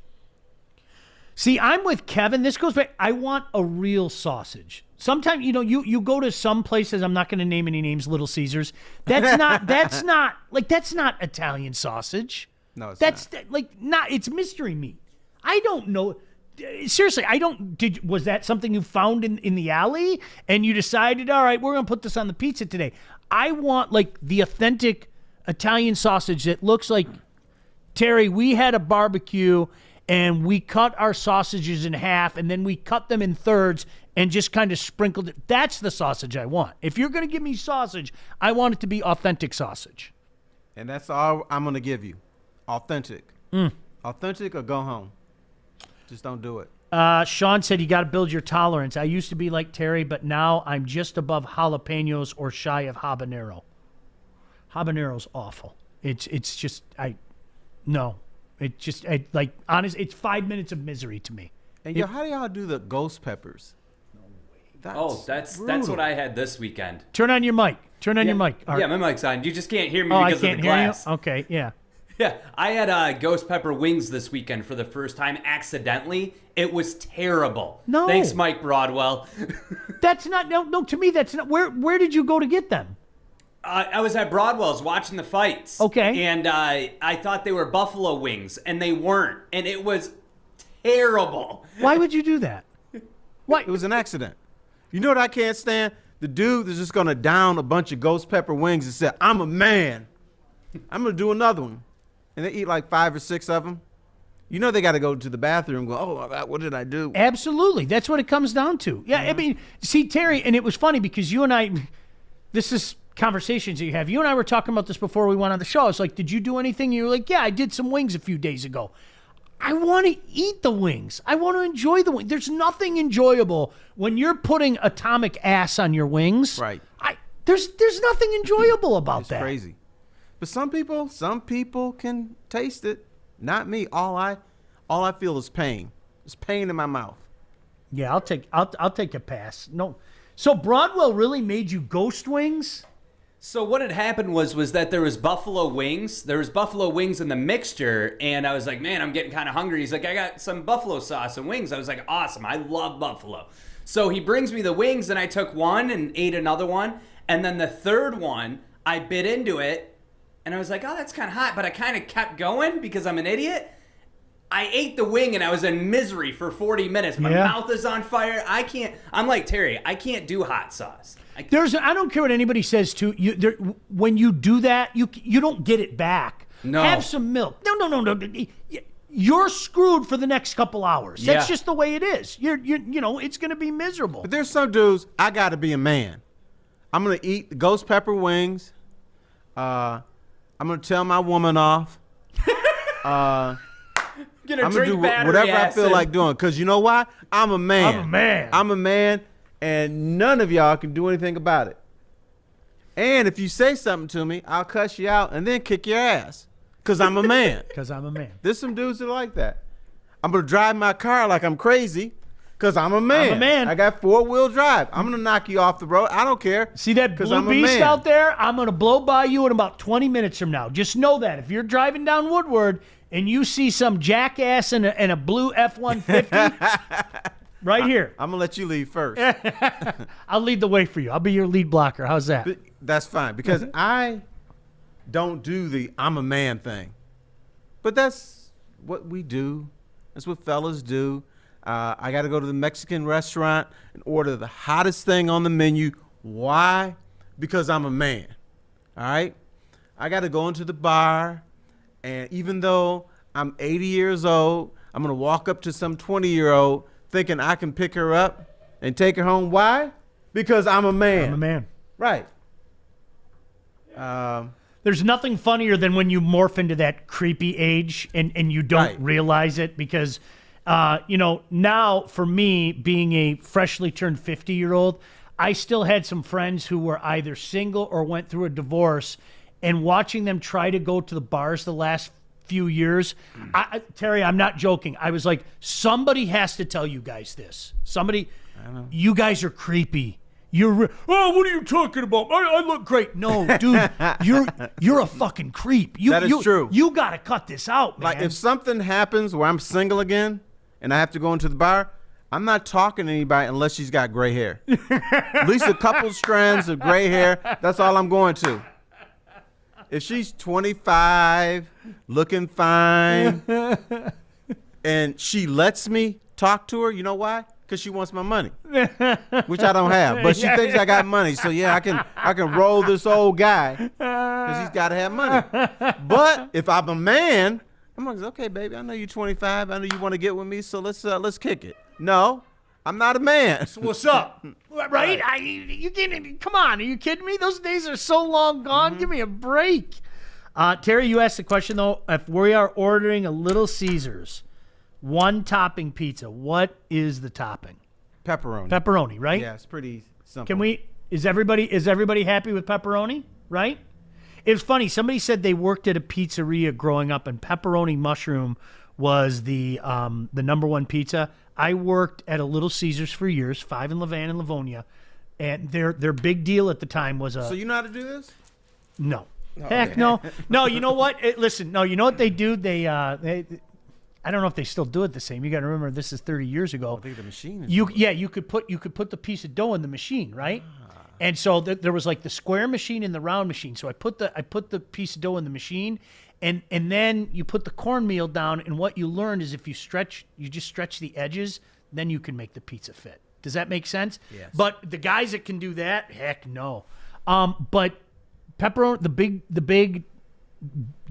See, I'm with Kevin. This goes back. I want a real sausage. Sometimes, you go to some places. I'm not going to name any names. Little Caesars. That's not Italian sausage. No, it's not. It's mystery meat. I don't know. seriously, was that something you found in the alley and you decided, all right, we're going to put this on the pizza today? I want like the authentic Italian sausage that looks like, Terry, we had a barbecue and we cut our sausages in half and then we cut them in thirds and just kind of sprinkled it. That's the sausage I want. If you're going to give me sausage, I want it to be authentic sausage. And that's all I'm going to give you. Authentic. Authentic or go home. Just don't do it. Sean said you got to build your tolerance. I used to be like Terry, but now I'm just above jalapenos or shy of habanero. Habanero's awful. It's just honest. It's 5 minutes of misery to me. And how do y'all do the ghost peppers? That's what I had this weekend. Turn on your mic. Turn on your mic. Yeah, my mic's on. You just can't hear me because I can't of the glass. hear you? Okay, yeah. Yeah, I had ghost pepper wings this weekend for the first time accidentally. It was terrible. No. Thanks, Mike Broadwell. That's not, no, to me, that's not, where did you go to get them? I was at Broadwell's watching the fights. Okay. And I thought they were buffalo wings, and they weren't. And it was terrible. Why would you do that? What? It was an accident. You know what I can't stand? The dude that's just going to down a bunch of ghost pepper wings and say, I'm a man. I'm going to do another one. And they eat like 5 or 6 of them. You know they got to go to the bathroom and go, oh, my God, what did I do? Absolutely. That's what it comes down to. Yeah, I mean, see, Terry, and it was funny because you and I, this is conversations that you have. You and I were talking about this before we went on the show. I was like, did you do anything? You were like, yeah, I did some wings a few days ago. I want to eat the wings. I want to enjoy the wings. There's nothing enjoyable when you're putting atomic ass on your wings. Right. There's nothing enjoyable about that. It's crazy. But some people can taste it. Not me. All I feel is pain. It's pain in my mouth. Yeah, I'll take a pass. No. So Broadwell really made you ghost wings? So what had happened was that there was buffalo wings. There was buffalo wings in the mixture, and I was like, man, I'm getting kind of hungry. He's like, I got some buffalo sauce and wings. I was like, awesome. I love buffalo. So he brings me the wings, and I took one and ate another one. And then the third one, I bit into it, and I was like, oh, that's kind of hot. But I kind of kept going because I'm an idiot. I ate the wing, and I was in misery for 40 minutes. My mouth is on fire. I'm like Terry. I can't do hot sauce. I don't care what anybody says to you. When you do that, you don't get it back. No. Have some milk. No. You're screwed for the next couple hours. That's just the way it is. It's going to be miserable. But there's some dudes, I got to be a man. I'm going to eat the ghost pepper wings. I'm going to tell my woman off. I'm going to do whatever I feel like doing. Because you know why? I'm a man. I'm a man, and none of y'all can do anything about it. And if you say something to me, I'll cuss you out and then kick your ass. Because I'm a man. Because I'm a man. There's some dudes that are like that. I'm going to drive my car like I'm crazy because I'm a man. I'm a man. I got 4-wheel drive. I'm going to knock you off the road. I don't care. See that blue beast out there? I'm going to blow by you in about 20 minutes from now. Just know that. If you're driving down Woodward and you see some jackass in a blue F-150, right here. I'm going to let you lead first. I'll lead the way for you. I'll be your lead blocker. How's that? That's fine because I don't do the I'm a man thing. But that's what we do. That's what fellas do. I got to go to the Mexican restaurant and order the hottest thing on the menu. Why? Because I'm a man. All right? I got to go into the bar, and even though I'm 80 years old, I'm going to walk up to some 20-year-old thinking I can pick her up and take her home. Why? Because I'm a man. I'm a man. Right. There's nothing funnier than when you morph into that creepy age and you don't realize it because, now for me, being a freshly turned 50-year-old, I still had some friends who were either single or went through a divorce, and watching them try to go to the bars the last few years, Terry, I'm not joking. I was like, somebody has to tell you guys this. You guys are creepy. What are you talking about? I look great. No, dude, you're a fucking creep. That is true. You got to cut this out, man. Like if something happens where I'm single again and I have to go into the bar, I'm not talking to anybody unless she's got gray hair. At least a couple strands of gray hair. That's all I'm going to. If she's 25, looking fine, and she lets me talk to her. You know why? Because she wants my money, which I don't have. But she thinks I got money, so yeah, I can roll this old guy because he's got to have money. But if I'm a man, I'm like, okay, baby, I know you're 25. I know you want to get with me, so let's kick it. No, I'm not a man. So what's up? Right? You can't, come on, are you kidding me? Those days are so long gone. Give me a break. Terry, you asked the question, though. If we are ordering a Little Caesars, one topping pizza, what is the topping? Pepperoni. Pepperoni, right? Yeah, it's pretty simple. Is everybody happy with pepperoni, right? It was funny. Somebody said they worked at a pizzeria growing up, and pepperoni mushroom was the number one pizza. I worked at a Little Caesars for years, 5 in Levan and Livonia, and their big deal at the time was So you know how to do this? No. Heck no. No, you know what? Listen, no, you know what they do? They I don't know if they still do it the same. You got to remember this is 30 years ago. I think the machine is you could put the piece of dough in the machine, right? And so there was like the square machine and the round machine. So I put the piece of dough in the machine, and then you put the cornmeal down. And what you learned is if you just stretch the edges, then you can make the pizza fit. Does that make sense? Yes. But the guys that can do that, heck no. But pepperoni, the big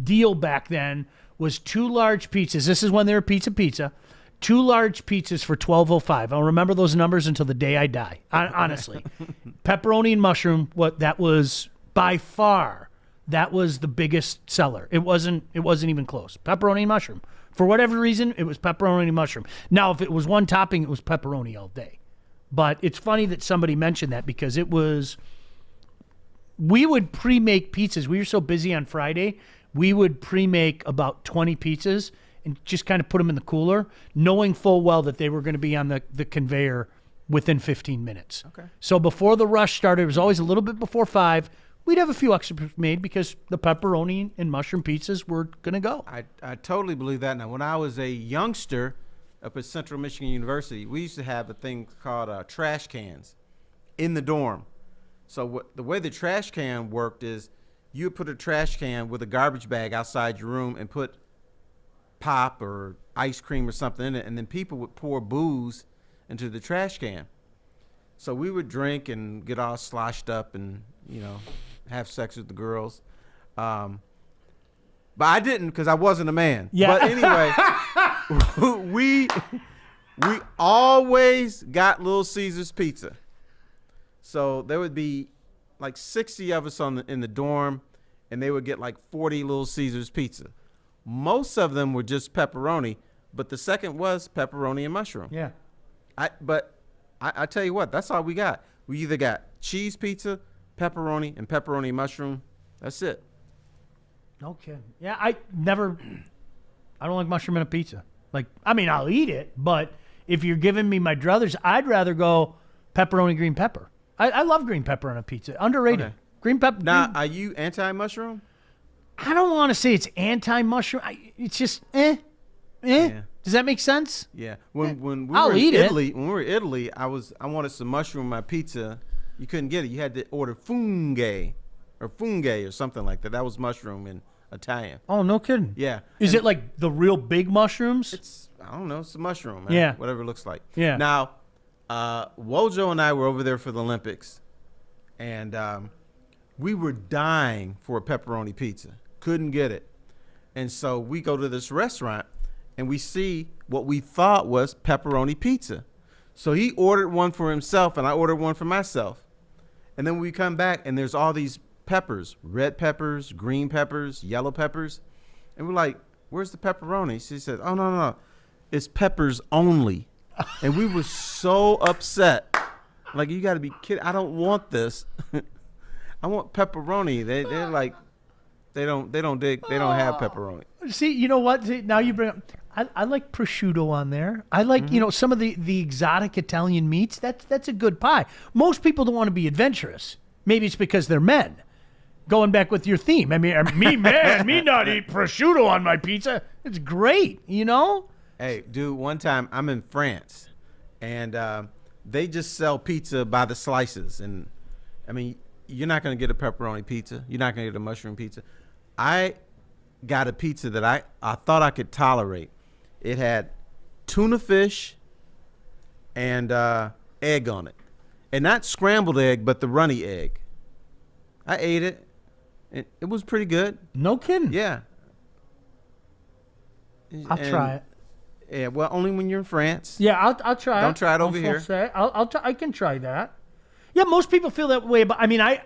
deal back then was 2 large pizzas. This is when they were pizza. 2 large pizzas for $12.05. I'll remember those numbers until the day I die. Honestly, pepperoni and mushroom. That was by far the biggest seller. It wasn't even close. Pepperoni and mushroom. For whatever reason, it was pepperoni and mushroom. Now, if it was one topping, it was pepperoni all day. But it's funny that somebody mentioned that because it was. We would pre-make pizzas. We were so busy on Friday. We would pre-make about 20 pizzas and just kind of put them in the cooler, knowing full well that they were going to be on the conveyor within 15 minutes. Okay. So before the rush started, it was always a little bit before 5. We'd have a few extras made because the pepperoni and mushroom pizzas were going to go. I totally believe that. Now, when I was a youngster up at Central Michigan University, we used to have a thing called trash cans in the dorm. So the way the trash can worked is you would put a trash can with a garbage bag outside your room and put pop or ice cream or something in it, and then people would pour booze into the trash can. So we would drink and get all sloshed up and, have sex with the girls. But I didn't because I wasn't a man. Yeah. But anyway, we always got Little Caesars pizza. So there would be like 60 of us in the dorm, and they would get like 40 Little Caesars pizza. Most of them were just pepperoni, but the second was pepperoni and mushroom. Yeah. But I tell you what, that's all we got. We either got cheese pizza, pepperoni, and pepperoni mushroom. That's it. No kidding. Yeah, I don't like mushroom in a pizza. I'll eat it, but if you're giving me my druthers, I'd rather go pepperoni, green pepper. I love green pepper on a pizza. Underrated. Okay. Green pepper. Now, are you anti-mushroom? I don't want to say it's anti-mushroom. It's just Yeah. Does that make sense? Yeah. When we I'll were in eat it. Italy, when we were in Italy, I wanted some mushroom in my pizza. You couldn't get it. You had to order funge or something like that. That was mushroom in Italian. Oh, no kidding. Yeah. Is it like the real big mushrooms? I don't know. It's a mushroom, man. Yeah. Whatever it looks like. Yeah. Now, Wojo and I were over there for the Olympics, and we were dying for a pepperoni pizza. Couldn't get it. And so we go to this restaurant, and we see what we thought was pepperoni pizza. So he ordered one for himself, and I ordered one for myself. And then we come back, and there's all these peppers, red peppers, green peppers, yellow peppers. And we're like, where's the pepperoni? She said, oh, no. It's peppers only. And we were so upset. Like, you got to be kidding. I don't want this. I want pepperoni. They're like, they don't have pepperoni. See, you know what? See, now you bring up, I like prosciutto on there. I like, some of the exotic Italian meats. That's a good pie. Most people don't want to be adventurous. Maybe it's because they're men. Going back with your theme. I mean, me not eat prosciutto on my pizza. It's great, Hey, dude, one time I'm in France, and they just sell pizza by the slices. And, I mean, you're not going to get a pepperoni pizza. You're not going to get a mushroom pizza. I got a pizza that I thought I could tolerate. It had tuna fish and egg on it. And not scrambled egg, but the runny egg. I ate it. It was pretty good. No kidding. Yeah. I'll try it. Yeah, well, only when you're in France. Yeah, I'll try it. Don't try it over here. I can try that. Yeah, most people feel that way, but I mean, I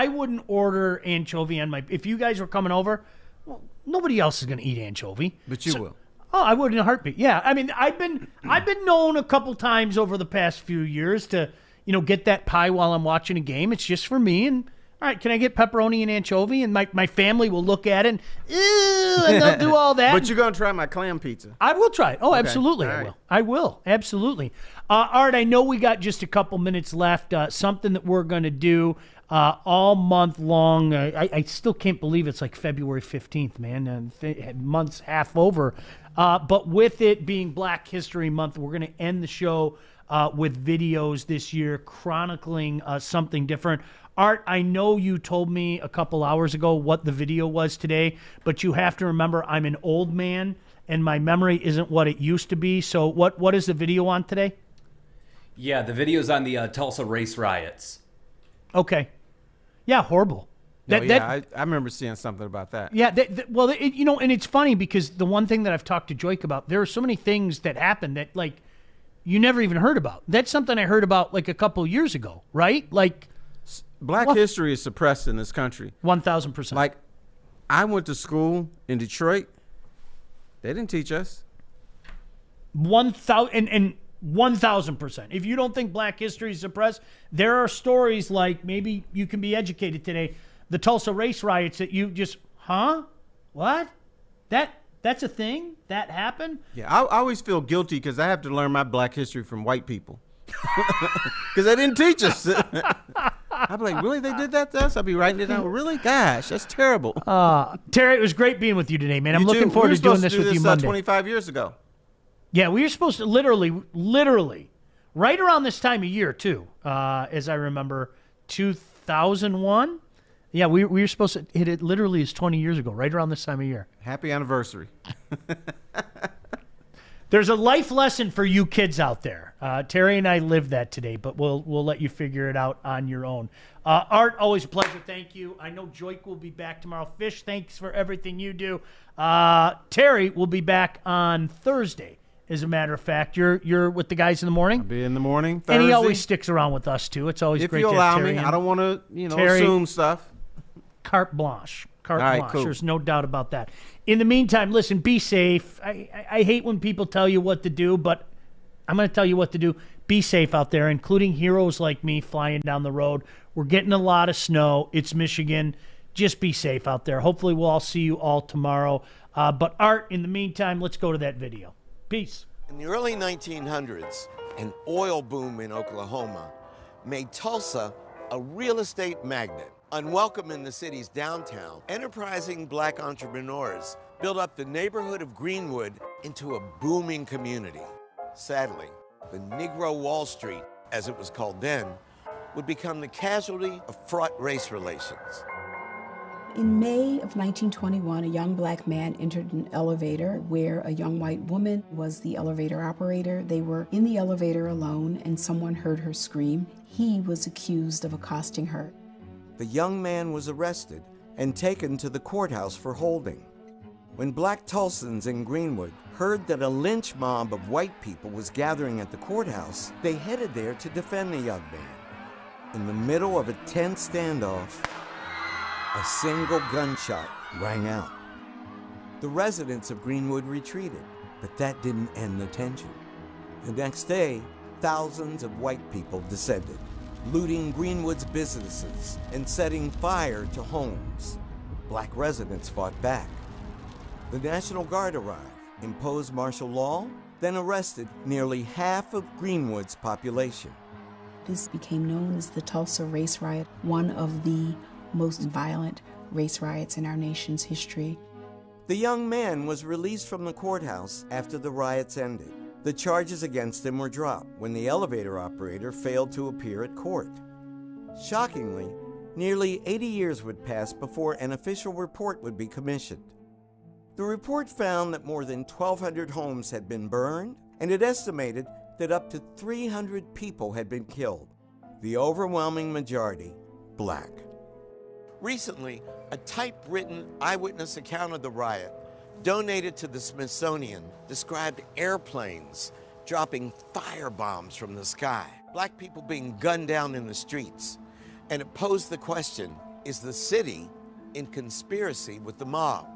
wouldn't order anchovy on my. If you guys were coming over, well, nobody else is going to eat anchovy. But you will. Oh, I would in a heartbeat. Yeah, I mean, I've been known a couple times over the past few years to get that pie while I'm watching a game. It's just for me. And all right, can I get pepperoni and anchovy? And my family will look at it and, ew, and they'll do all that. But you're going to try my clam pizza. I will try it. Oh, okay. Absolutely, all I right. will. I will, absolutely. Art, I know we got just a couple minutes left. Something that we're going to do all month long. I still can't believe it's like February 15th, man. Month's half over. But with it being Black History Month, we're going to end the show with videos this year chronicling something different. Art, I know you told me a couple hours ago what the video was today, but you have to remember I'm an old man and my memory isn't what it used to be. So what is the video on today? Yeah, the video's on the Tulsa race riots. Okay. Yeah, horrible. I remember seeing something about that. Yeah, and it's funny because the one thing that I've talked to Joyke about, there are so many things that happen that, like, you never even heard about. That's something I heard about, like, a couple years ago, right? Like, Black history is suppressed in this country. 1,000%. Like, I went to school in Detroit. They didn't teach us. 1,000%. If you don't think Black history is suppressed, there are stories like, maybe you can be educated today, the Tulsa race riots that you just, what? That's a thing? That happened? Yeah, I always feel guilty because I have to learn my Black history from white people. Because they didn't teach us. I'd be like, really? They did that to us? I'd be writing it down. Really? Gosh, that's terrible. Terry, it was great being with you today, man. I'm looking forward to doing this with you Monday. 25 years ago. Yeah, we were supposed to literally, right around this time of year, too, as I remember, 2001. Yeah, we were supposed to hit it literally is 20 years ago, right around this time of year. Happy anniversary. There's a life lesson for you kids out there. Terry and I lived that today, but we'll let you figure it out on your own. Art, always a pleasure. Thank you. I know Joyke will be back tomorrow. Fish, thanks for everything you do. Terry will be back on Thursday. As a matter of fact, you're with the guys in the morning. I'll be in the morning. Thursday. And he always sticks around with us too. It's always great to have allow Terry me. in. I don't want to, Terry, assume stuff. Carte blanche. Carte All right, blanche. cool. There's no doubt about that. In the meantime, listen, be safe. I hate when people tell you what to do, but I'm going to tell you what to do. Be safe out there, including heroes like me flying down the road. We're getting a lot of snow. It's Michigan. Just be safe out there. Hopefully we'll all see you all tomorrow. But Art, in the meantime, let's go to that video. Peace. In the early 1900s, an oil boom in Oklahoma made Tulsa a real estate magnet. Unwelcome in the city's downtown, enterprising black entrepreneurs built up the neighborhood of Greenwood into a booming community. Sadly, the Negro Wall Street, as it was called then, would become the casualty of fraught race relations. In May of 1921, a young black man entered an elevator where a young white woman was the elevator operator. They were in the elevator alone, and someone heard her scream. He was accused of accosting her. The young man was arrested and taken to the courthouse for holding. When black Tulsans in Greenwood heard that a lynch mob of white people was gathering at the courthouse, they headed there to defend the young man. In the middle of a tense standoff, a single gunshot rang out. The residents of Greenwood retreated, but that didn't end the tension. The next day, thousands of white people descended, looting Greenwood's businesses and setting fire to homes. Black residents fought back. The National Guard arrived, imposed martial law, then arrested nearly half of Greenwood's population. This became known as the Tulsa Race Riot, one of the most violent race riots in our nation's history. The young man was released from the courthouse after the riots ended. The charges against him were dropped when the elevator operator failed to appear at court. Shockingly, nearly 80 years would pass before an official report would be commissioned. The report found that more than 1,200 homes had been burned, and it estimated that up to 300 people had been killed, the overwhelming majority black. Recently, a typewritten eyewitness account of the riot, donated to the Smithsonian, described airplanes dropping firebombs from the sky, black people being gunned down in the streets, and it posed the question, is the city in conspiracy with the mob?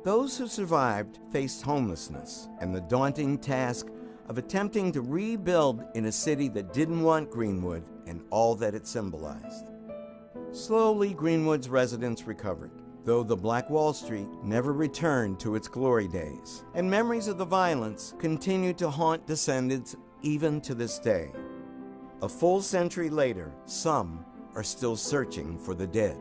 Those who survived faced homelessness and the daunting task of attempting to rebuild in a city that didn't want Greenwood and all that it symbolized. Slowly, Greenwood's residents recovered, though the Black Wall Street never returned to its glory days, and memories of the violence continue to haunt descendants even to this day. A full century later, some are still searching for the dead.